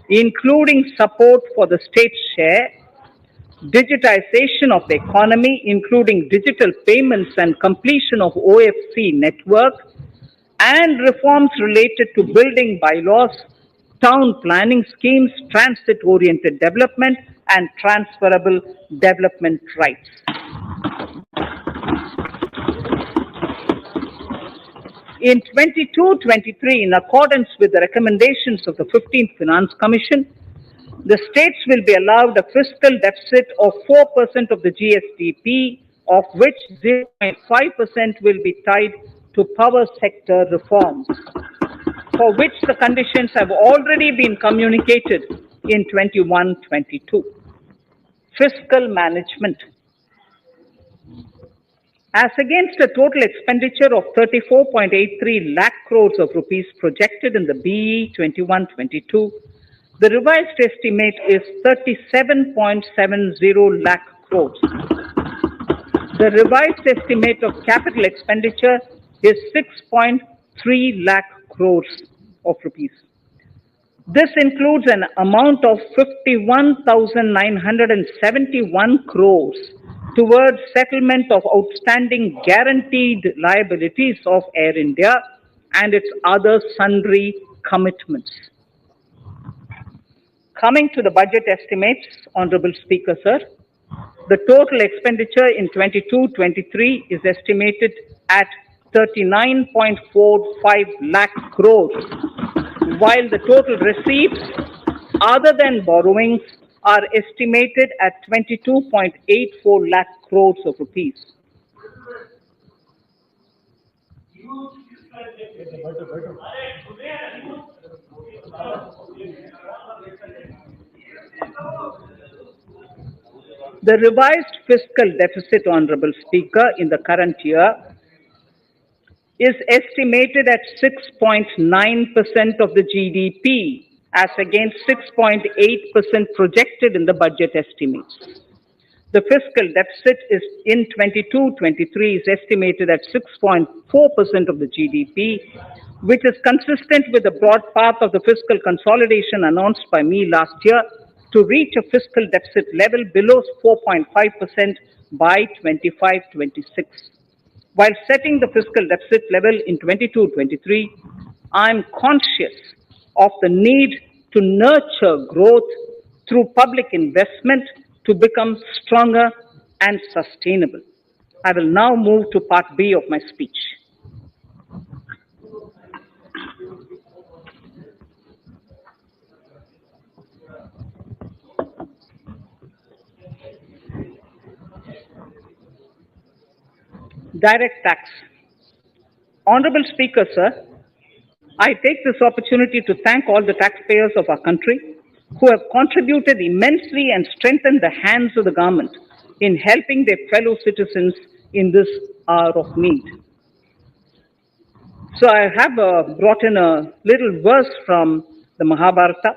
including support for the state share, digitization of the economy, including digital payments and completion of OFC network, and reforms related to building bylaws, town planning schemes, transit-oriented development, and transferable development rights. In 22-23, in accordance with the recommendations of the 15th Finance Commission, the states will be allowed a fiscal deficit of 4% of the GSDP, of which 0.5% will be tied to power sector reforms, for which the conditions have already been communicated in 21-22. Fiscal management. As against a total expenditure of 34.83 lakh crores of rupees projected in the BE 21-22, the revised estimate is 37.70 lakh crores. The revised estimate of capital expenditure is 6.3 lakh crores of rupees. This includes an amount of 51,971 crores towards settlement of outstanding guaranteed liabilities of Air India and its other sundry commitments. Coming to the budget estimates, Honorable Speaker, sir, the total expenditure in 22-23 is estimated at 39.45 lakh crores, while the total receipts other than borrowings are estimated at 22.84 lakh crores of rupees. The revised fiscal deficit, Honorable Speaker, in the current year is estimated at 6.9% of the GDP, as against 6.8% projected in the budget estimates. The fiscal deficit is in 22-23 is estimated at 6.4% of the GDP, which is consistent with the broad path of the fiscal consolidation announced by me last year to reach a fiscal deficit level below 4.5% by 25-26. While setting the fiscal deficit level in 22-23, I am conscious of the need to nurture growth through public investment to become stronger and sustainable. I will now move to part B of my speech. Direct tax. Honorable Speaker, sir, I take this opportunity to thank all the taxpayers of our country who have contributed immensely and strengthened the hands of the government in helping their fellow citizens in this hour of need. So I have brought in a little verse from the Mahabharata.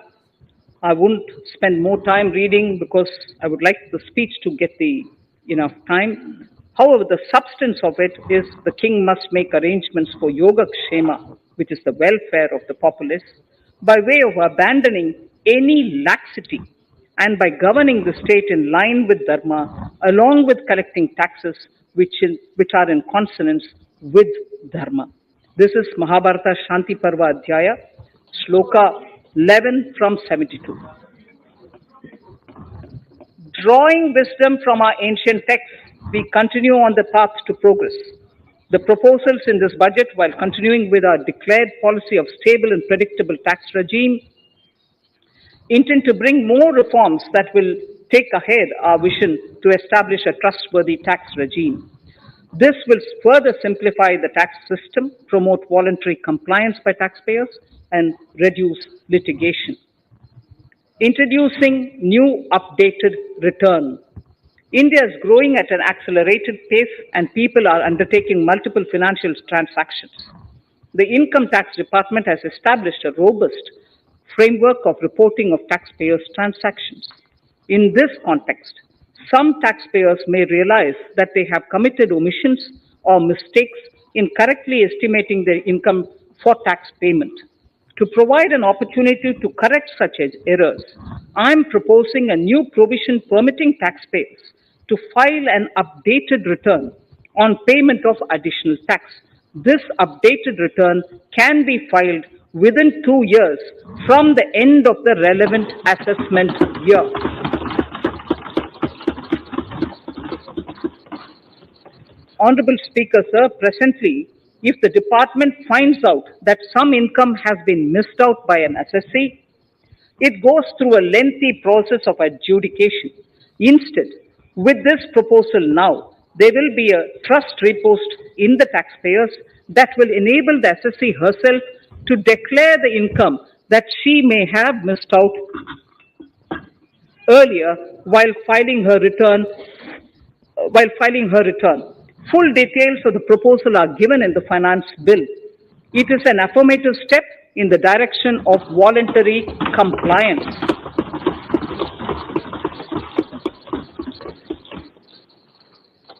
I won't spend more time reading because I would like the speech to get the enough time. However, the substance of it is the king must make arrangements for yoga kshema, which is the welfare of the populace, by way of abandoning any laxity and by governing the state in line with dharma, along with collecting taxes which are in consonance with dharma. This is Mahabharata Shanti Parva Adhyaya, Shloka 11 from 72. Drawing wisdom from our ancient texts, we continue on the path to progress. The proposals in this budget, while continuing with our declared policy of stable and predictable tax regime, intend to bring more reforms that will take ahead our vision to establish a trustworthy tax regime. This will further simplify the tax system, promote voluntary compliance by taxpayers, and reduce litigation. Introducing new updated return. India is growing at an accelerated pace and people are undertaking multiple financial transactions. The Income Tax Department has established a robust framework of reporting of taxpayers' transactions. In this context, some taxpayers may realize that they have committed omissions or mistakes in correctly estimating their income for tax payment. To provide an opportunity to correct such errors, I am proposing a new provision permitting taxpayers to file an updated return on payment of additional tax. This updated return can be filed within 2 years from the end of the relevant assessment year. Honorable Speaker, sir, presently, if the department finds out that some income has been missed out by an assessee, it goes through a lengthy process of adjudication. Instead, with this proposal now, there will be a trust repost in the taxpayers that will enable the assessee herself to declare the income that she may have missed out earlier while filing her return. Full details of the proposal are given in the finance bill. It is an affirmative step in the direction of voluntary compliance.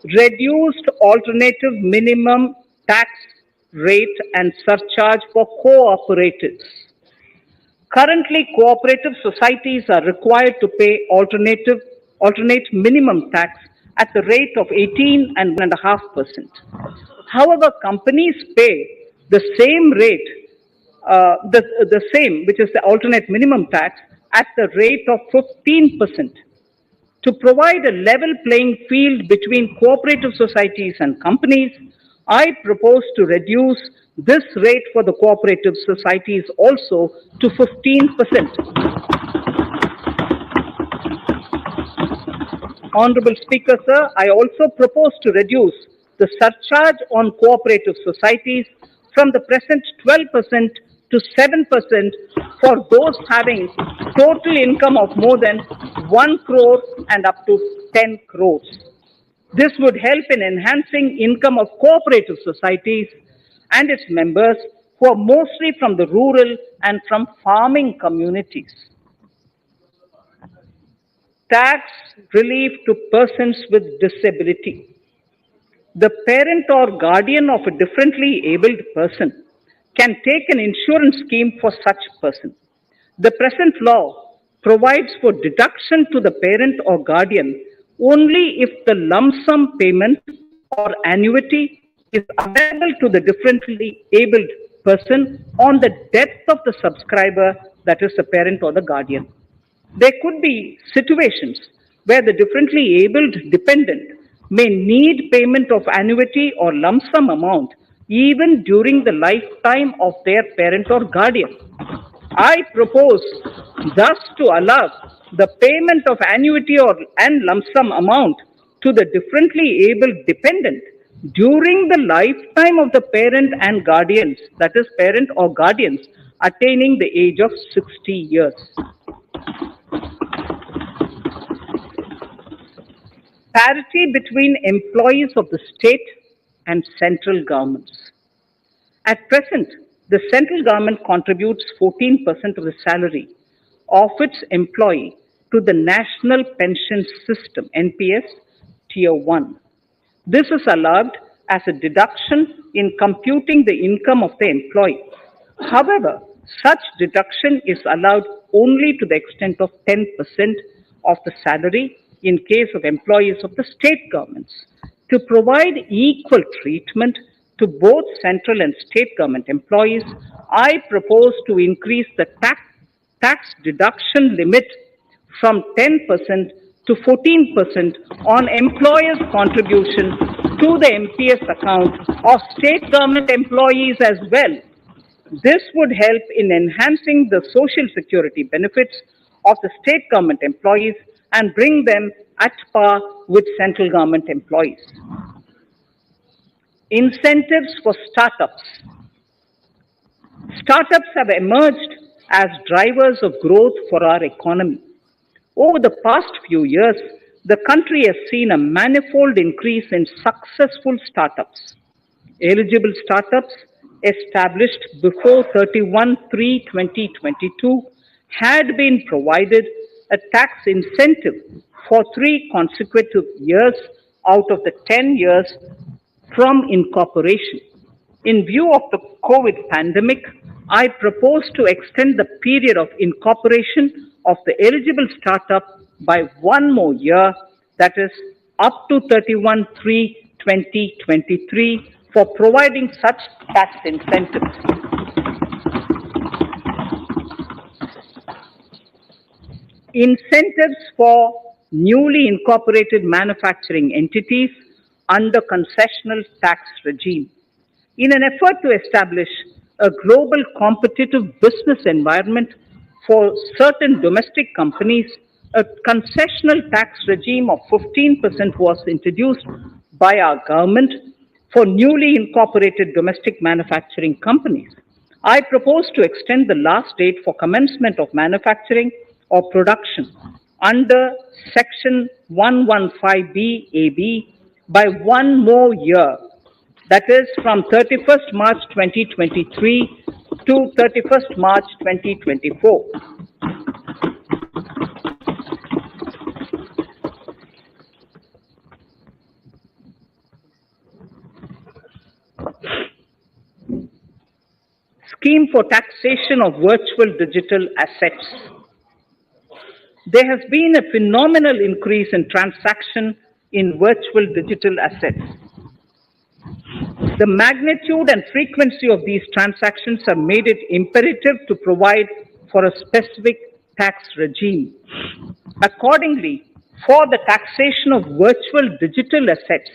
Reduced alternative minimum tax rate and surcharge for cooperatives. Currently, cooperative societies are required to pay alternate minimum tax at the rate of 18.5%. However, companies pay the same rate, the same, which is the alternate minimum tax, at the rate of 15%. To provide a level playing field between cooperative societies and companies, I propose to reduce this rate for the cooperative societies also to 15%. Honorable Speaker, sir, I also propose to reduce the surcharge on cooperative societies from the present 12% to 7% for those having total income of more than 1 crore and up to 10 crores. This would help in enhancing income of cooperative societies and its members who are mostly from the rural and from farming communities. Tax relief to persons with disability. The parent or guardian of a differently abled person can take an insurance scheme for such person. The present law provides for deduction to the parent or guardian only if the lump sum payment or annuity is available to the differently abled person on the death of the subscriber, that is, the parent or the guardian. There could be situations where the differently abled dependent may need payment of annuity or lump sum amount even during the lifetime of their parent or guardian. I propose thus to allow the payment of annuity or and lump sum amount to the differently abled dependent during the lifetime of the parent and guardians, that is, parent or guardians attaining the age of 60 years. Parity between employees of the state and central governments. At present, the central government contributes 14% of the salary of its employee to the National Pension System, NPS, Tier 1. This is allowed as a deduction in computing the income of the employee. However, such deduction is allowed only to the extent of 10% of the salary in case of employees of the state governments. To provide equal treatment to both central and state government employees, I propose to increase the tax deduction limit from 10% to 14% on employers' contribution to the MPS account of state government employees as well. This would help in enhancing the social security benefits of the state government employees and bring them at par with central government employees. Incentives for startups. Startups have emerged as drivers of growth for our economy. Over the past few years, the country has seen a manifold increase in successful startups. Eligible startups established before 31/3/2022 had been provided a tax incentive for 3 consecutive years out of the 10 years from incorporation. In view of the COVID pandemic, I propose to extend the period of incorporation of the eligible startup by 1 more year, that is, up to 31/3/2023, for providing such tax incentives. Incentives for newly incorporated manufacturing entities under concessional tax regime. In an effort to establish a global competitive business environment for certain domestic companies, a concessional tax regime of 15% was introduced by our government for newly incorporated domestic manufacturing companies. I propose to extend the last date for commencement of manufacturing or production under Section 115B AB by 1 more year, that is from 31st March 2023 to 31st March 2024. Scheme for taxation of virtual digital assets. There has been a phenomenal increase in transaction in virtual digital assets. The magnitude and frequency of these transactions have made it imperative to provide for a specific tax regime. Accordingly, for the taxation of virtual digital assets,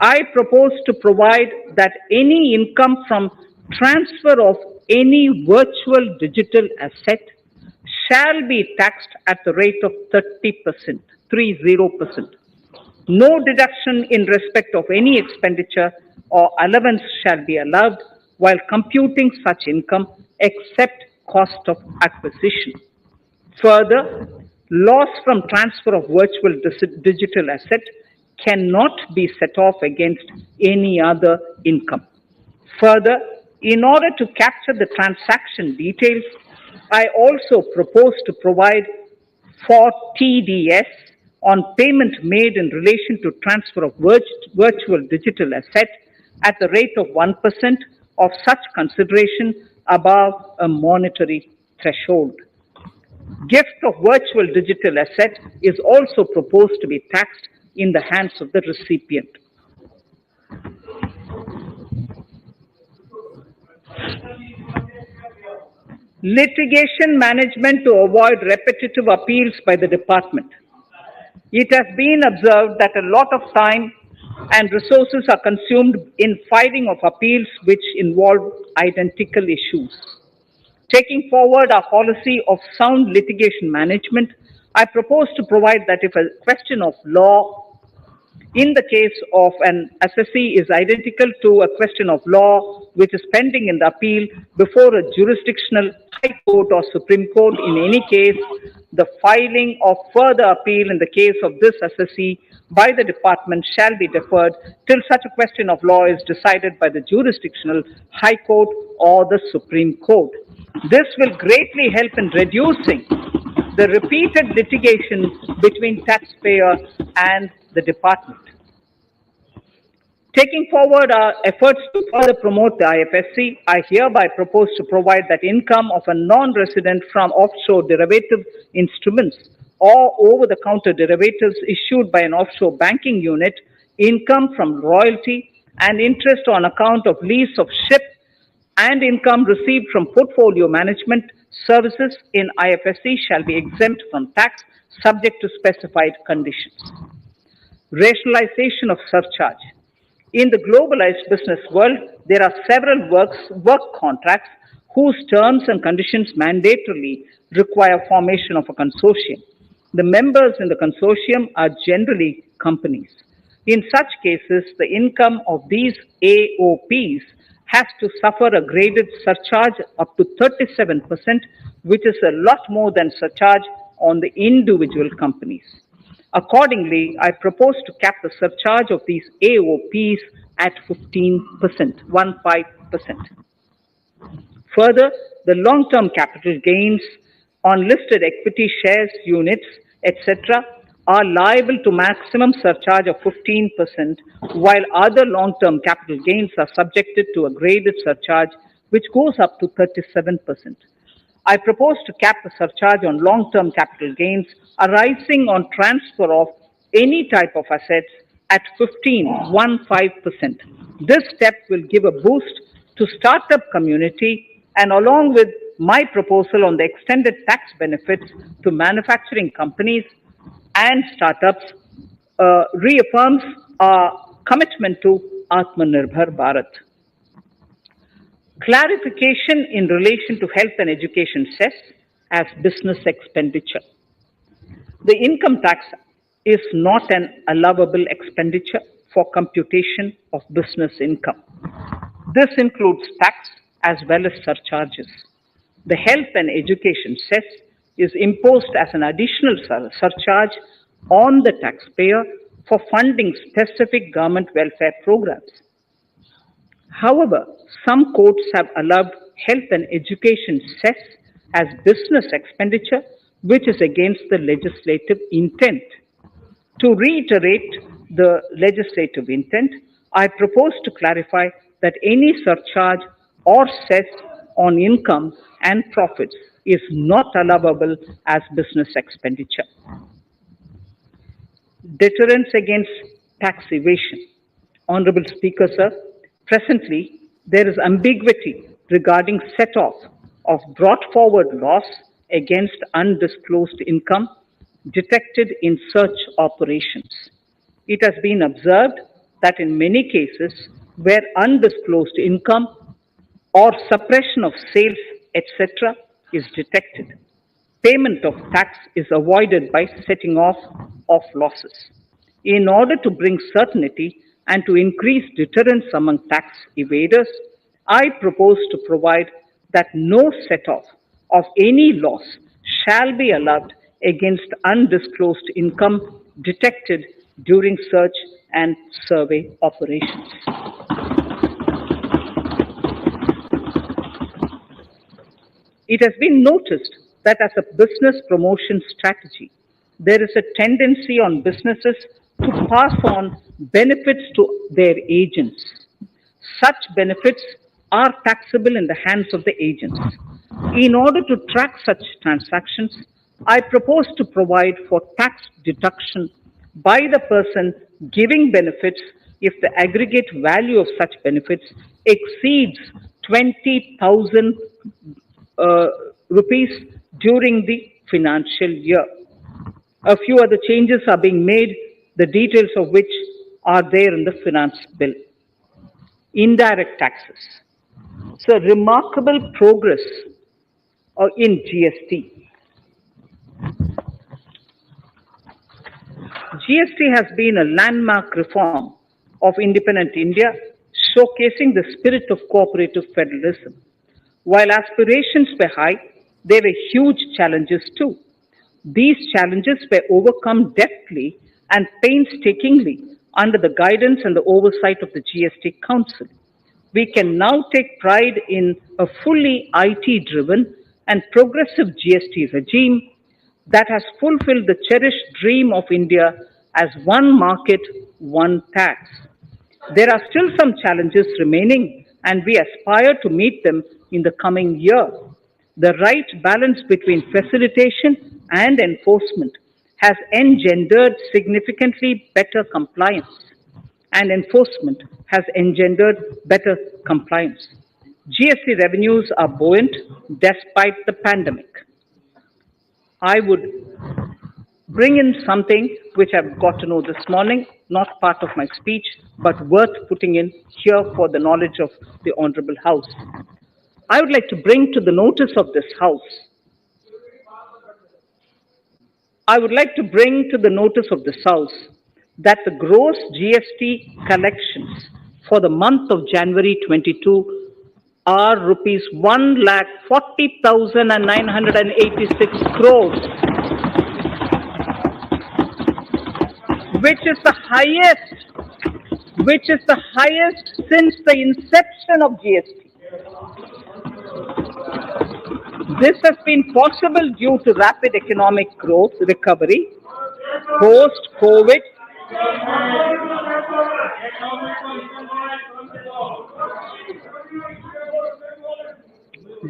I propose to provide that any income from transfer of any virtual digital asset shall be taxed at the rate of 30%, 30%. No deduction in respect of any expenditure or allowance shall be allowed while computing such income except cost of acquisition. Further, loss from transfer of virtual digital asset cannot be set off against any other income. Further, in order to capture the transaction details, I also propose to provide for TDS on payment made in relation to transfer of virtual digital asset at the rate of 1% of such consideration above a monetary threshold. Gift of virtual digital asset is also proposed to be taxed in the hands of the recipient. Litigation management to avoid repetitive appeals by the department. It has been observed that a lot of time and resources are consumed in filing of appeals which involve identical issues. Taking forward our policy of sound litigation management, I propose to provide that if a question of law in the case of an assessee is identical to a question of law which is pending in the appeal before a jurisdictional high court or Supreme Court. In any case, the filing of further appeal in the case of this assessee by the department shall be deferred till such a question of law is decided by the jurisdictional high court or the Supreme Court. This will greatly help in reducing the repeated litigation between taxpayer and the department. Taking forward our efforts to further promote the IFSC, I hereby propose to provide that income of a non-resident from offshore derivative instruments or over-the-counter derivatives issued by an offshore banking unit, income from royalty and interest on account of lease of ship and income received from portfolio management services in IFSC shall be exempt from tax subject to specified conditions. Rationalization of surcharge. In the globalized business world, there are several work contracts whose terms and conditions mandatorily require formation of a consortium. The members in the consortium are generally companies. In such cases, the income of these AOPs has to suffer a graded surcharge up to 37%, which is a lot more than surcharge on the individual companies. Accordingly, I propose to cap the surcharge of these AOPs at 15%, 15%. Further, the long-term capital gains on listed equity shares, units, etc., are liable to maximum surcharge of 15%, while other long-term capital gains are subjected to a graded surcharge which goes up to 37%. I propose to cap the surcharge on long-term capital gains arising on transfer of any type of assets at 15%. This step will give a boost to startup community, and along with my proposal on the extended tax benefits to manufacturing companies and startups, reaffirms our commitment to Atmanirbhar Bharat. Clarification in relation to health and education cess as business expenditure. The income tax is not an allowable expenditure for computation of business income. This includes tax as well as surcharges. The health and education cess is imposed as an additional surcharge on the taxpayer for funding specific government welfare programs. However, some courts have allowed health and education cess as business expenditure, which is against the legislative intent. To reiterate the legislative intent, I propose to clarify that any surcharge or cess on income and profits is not allowable as business expenditure. Deterrence against tax evasion. Honorable Speaker, sir, presently there is ambiguity regarding set-off of brought forward loss against undisclosed income detected in search operations. It has been observed that in many cases where undisclosed income or suppression of sales, etc., is detected, payment of tax is avoided by setting off of losses. In order to bring certainty and to increase deterrence among tax evaders, I propose to provide that no set off of any loss shall be allowed against undisclosed income detected during search and survey operations. It has been noticed that as a business promotion strategy, there is a tendency on businesses to pass on benefits to their agents. Such benefits are taxable in the hands of the agents. In order to track such transactions, I propose to provide for tax deduction by the person giving benefits if the aggregate value of such benefits exceeds 20,000 uh, rupees during the financial year. A few other changes are being made, the details of which are there in the finance bill. Indirect taxes. So, remarkable progress in GST. GST has been a landmark reform of independent India, showcasing the spirit of cooperative federalism. While aspirations were high, there were huge challenges too. These challenges were overcome deftly and painstakingly under the guidance and the oversight of the GST Council. We can now take pride in a fully IT driven and progressive GST regime that has fulfilled the cherished dream of India as one market, one tax. There are still some challenges remaining, and we aspire to meet them in the coming year. The right balance between facilitation and enforcement has engendered significantly better compliance, and enforcement has engendered better compliance. GST revenues are buoyant despite the pandemic. I would bring in something which I've got to know this morning, not part of my speech, but worth putting in here for the knowledge of the Honorable House. I would like to bring to the notice of this House, I would like to bring to the notice of this House that the gross GST collections for the month of January 22 are rupees 1,40,986 crores, which is the highest, which is the highest since the inception of GST. This has been possible due to rapid economic growth recovery post-COVID.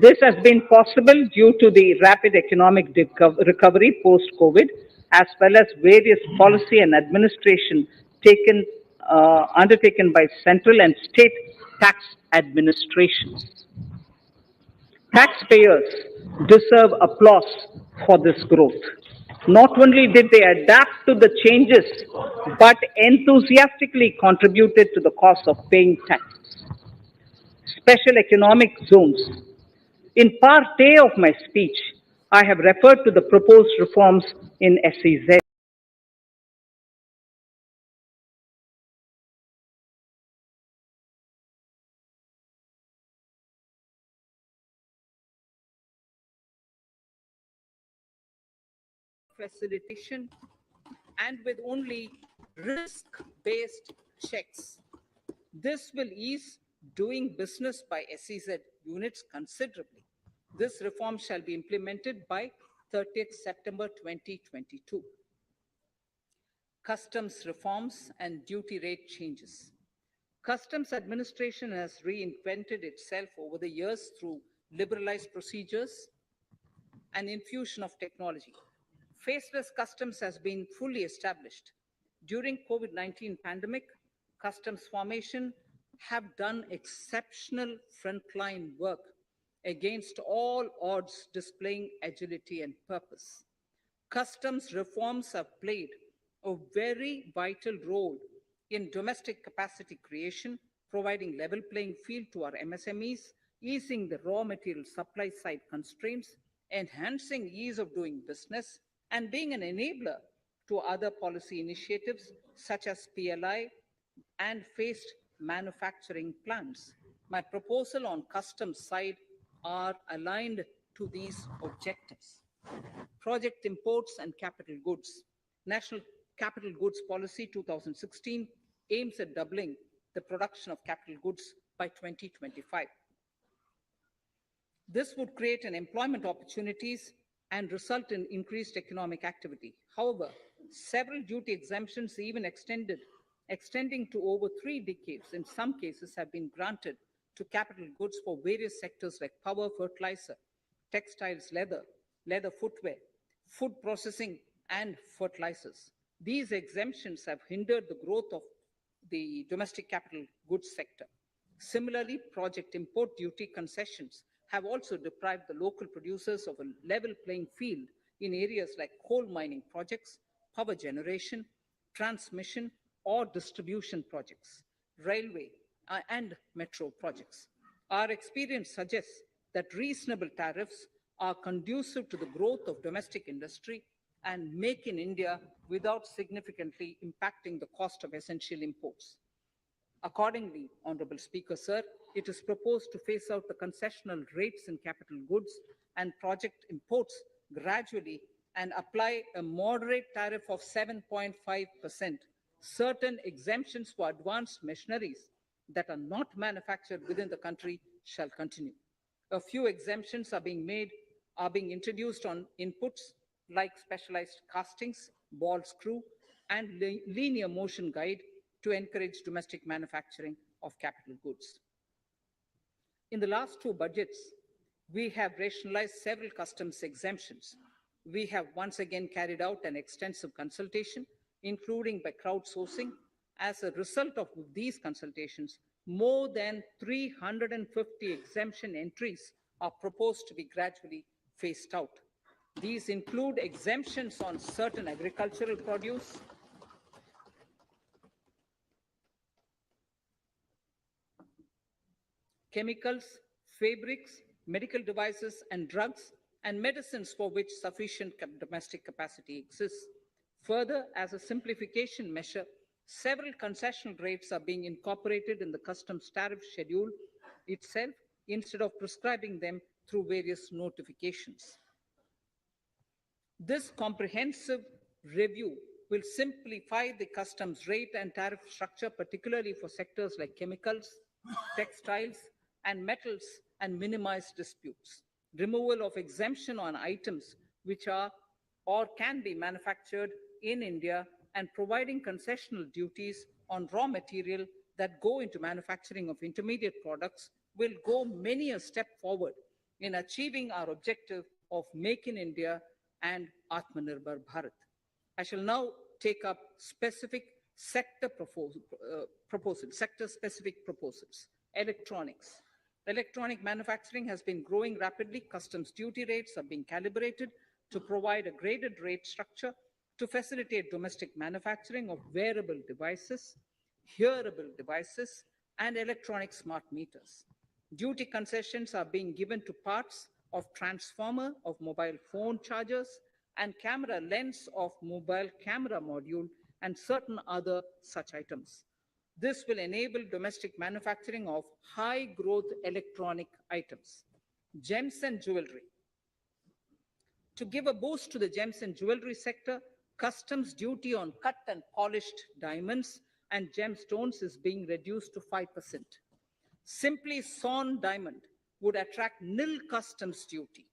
This has been possible due to the rapid economic recovery post-COVID, as well as various policy and administration undertaken by central and state tax administrations. Taxpayers deserve applause for this growth. Not only did they adapt to the changes, but enthusiastically contributed to the cost of paying tax. Special economic zones. In part A of my speech, I have referred to the proposed reforms in SEZ. Facilitation and with only risk-based checks. This will ease doing business by SEZ units considerably. This reform shall be implemented by 30th September 2022. Customs reforms and duty rate changes. Customs administration has reinvented itself over the years through liberalized procedures and infusion of technology. Faceless customs has been fully established. During COVID-19 pandemic, customs formation have done exceptional frontline work against all odds, displaying agility and purpose. Customs reforms have played a very vital role in domestic capacity creation, providing level playing field to our MSMEs, easing the raw material supply side constraints, enhancing ease of doing business, and being an enabler to other policy initiatives such as PLI and phased manufacturing plans. My proposal on customs side are aligned to these objectives. Project imports and capital goods. National Capital Goods Policy 2016 aims at doubling the production of capital goods by 2025. This would create an employment opportunities and result in increased economic activity. However, several duty exemptions, extending to over 3 decades in some cases, have been granted to capital goods for various sectors like power, fertilizer, textiles, leather footwear, food processing, and fertilizers. These exemptions have hindered the growth of the domestic capital goods sector. Similarly, project import duty concessions have also deprived the local producers of a level playing field in areas like coal mining projects, power generation, transmission, or distribution projects, railway and metro projects. Our experience suggests that reasonable tariffs are conducive to the growth of domestic industry and make in India without significantly impacting the cost of essential imports. Accordingly, Honorable Speaker, sir, it is proposed to phase out the concessional rates in capital goods and project imports gradually and apply a moderate tariff of 7.5%. Certain exemptions for advanced machineries that are not manufactured within the country shall continue. A few exemptions are being introduced on inputs like specialized castings, ball screw, and linear motion guide to encourage domestic manufacturing of capital goods. In the last two budgets, we have rationalized several customs exemptions. We have once again carried out an extensive consultation, including by crowdsourcing. As a result of these consultations, more than 350 exemption entries are proposed to be gradually phased out. These include exemptions on certain agricultural produce, chemicals, fabrics, medical devices, and drugs, and medicines for which sufficient domestic capacity exists. Further, as a simplification measure, several concessional rates are being incorporated in the customs tariff schedule itself instead of prescribing them through various notifications. This comprehensive review will simplify the customs rate and tariff structure, particularly for sectors like chemicals, textiles, and metals, and minimize disputes. Removal of exemption on items which are or can be manufactured in India and providing concessional duties on raw material that go into manufacturing of intermediate products will go many a step forward in achieving our objective of Make in India and Atmanirbhar Bharat. I shall now take up specific sector-specific proposals. Electronics. Electronic manufacturing has been growing rapidly. Customs duty rates are being calibrated to provide a graded rate structure to facilitate domestic manufacturing of wearable devices, hearable devices, and electronic smart meters. Duty concessions are being given to parts of transformer of mobile phone chargers and camera lens of mobile camera module and certain other such items. This will enable domestic manufacturing of high growth electronic items. Gems and jewelry. To give a boost to the gems and jewelry sector, customs duty on cut and polished diamonds and gemstones is being reduced to 5%. Simply sawn diamond would attract nil customs duty.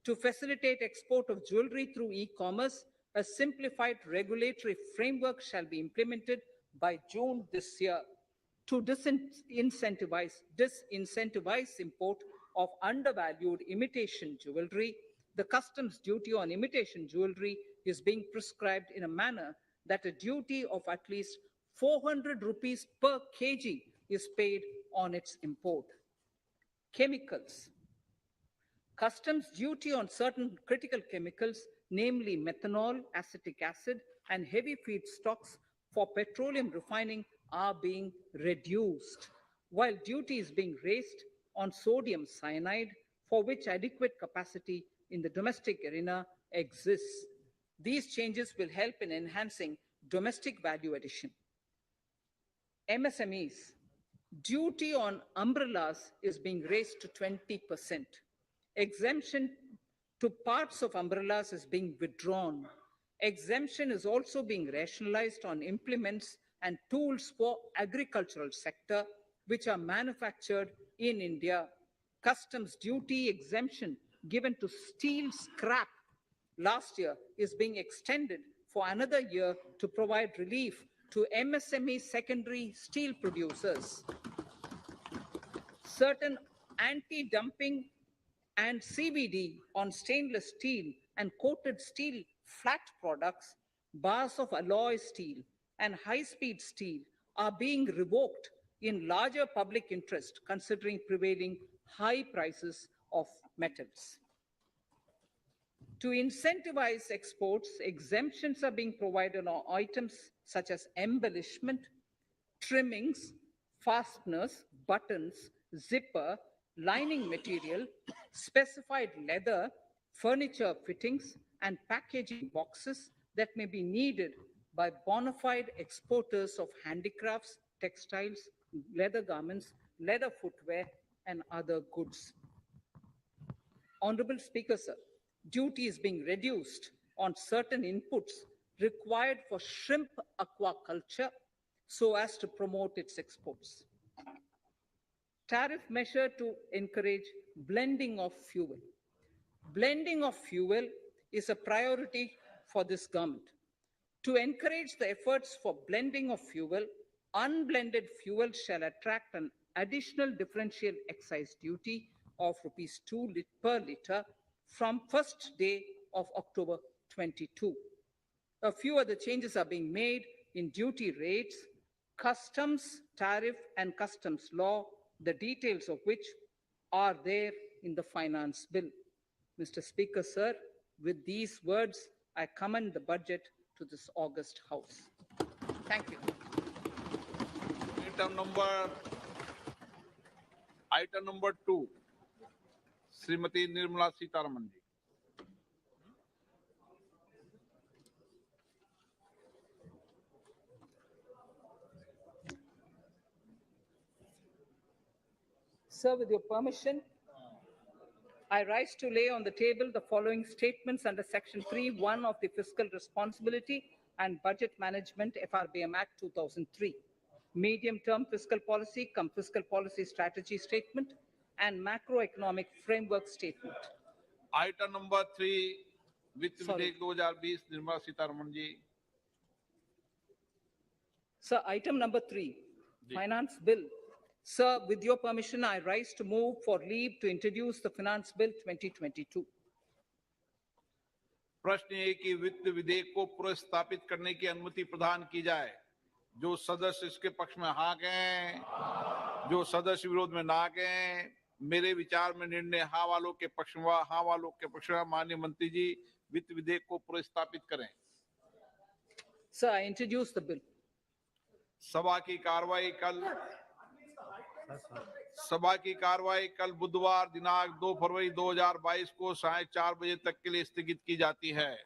To facilitate export of jewelry through e-commerce, a simplified regulatory framework shall be implemented by June this year to disincentivize import of undervalued imitation jewelry. The customs duty on imitation jewelry is being prescribed in a manner that a duty of at least 400 rupees per kg is paid on its import. Chemicals. Customs duty on certain critical chemicals, namely methanol, acetic acid, and heavy feedstocks for petroleum refining are being reduced, while duty is being raised on sodium cyanide, for which adequate capacity in the domestic arena exists. These changes will help in enhancing domestic value addition. MSMEs, duty on umbrellas is being raised to 20%. Exemption to parts of umbrellas is being withdrawn. Exemption is also being rationalized on implements and tools for agricultural sector which are manufactured in India. Customs duty exemption given to steel scrap last year is being extended for another year to provide relief to MSME secondary steel producers. Certain anti-dumping and CVD on stainless steel and coated steel flat products, bars of alloy steel, and high-speed steel are being revoked in larger public interest considering prevailing high prices of metals. To incentivize exports, exemptions are being provided on items such as embellishment, trimmings, fasteners, buttons, zipper, lining material, specified leather, furniture fittings, and packaging boxes that may be needed by bona fide exporters of handicrafts, textiles, leather garments, leather footwear, and other goods. Honorable Speaker, sir, duty is being reduced on certain inputs required for shrimp aquaculture so as to promote its exports. Tariff measure to encourage blending of fuel. Blending of fuel is a priority for this government. To encourage the efforts for blending of fuel, unblended fuel shall attract an additional differential excise duty of rupees 2 per litre from first day of October 22. A few other changes are being made in duty rates, customs tariff and customs law, the details of which are there in the finance bill. Mr. Speaker, sir, with these words, I commend the budget to this august House. Thank you. Item number Item number 2, Srimati Nirmala Sitharaman ji. Sir, with your permission, I rise to lay on the table the following statements under Section 3(1) of the Fiscal Responsibility and Budget Management FRBM Act 2003. Medium-term fiscal policy cum fiscal policy strategy statement and macroeconomic framework statement. Item number 3, वित्त Sorry. विधेयक 2020 Nirmala Sitharaman ji. Sir, item number 3, Ji. Finance Bill. Sir, with your permission, I rise to move for leave to introduce the Finance Bill 2022. प्रश्न ये कि वित्त विधेयक को पुनर्स्थापित करने की अनुमति प्रदान की जाए. जो सदस्य इसके पक्ष में हाँ कहें, जो सदस्य विरोध में ना कहें. मेरे विचार में निर्णय हाँ वालों के पक्ष में, हाँ वालों के पक्ष में. माननीय मंत्री जी, वित्त विधेयक को पुनर्स्थापित करें. Sir, I introduce the bill. सभा की कार्रवाई कल बुधवार दिनांक 2 फरवरी 2022 को 4:30 बजे तक के लिए स्थगित की जाती है.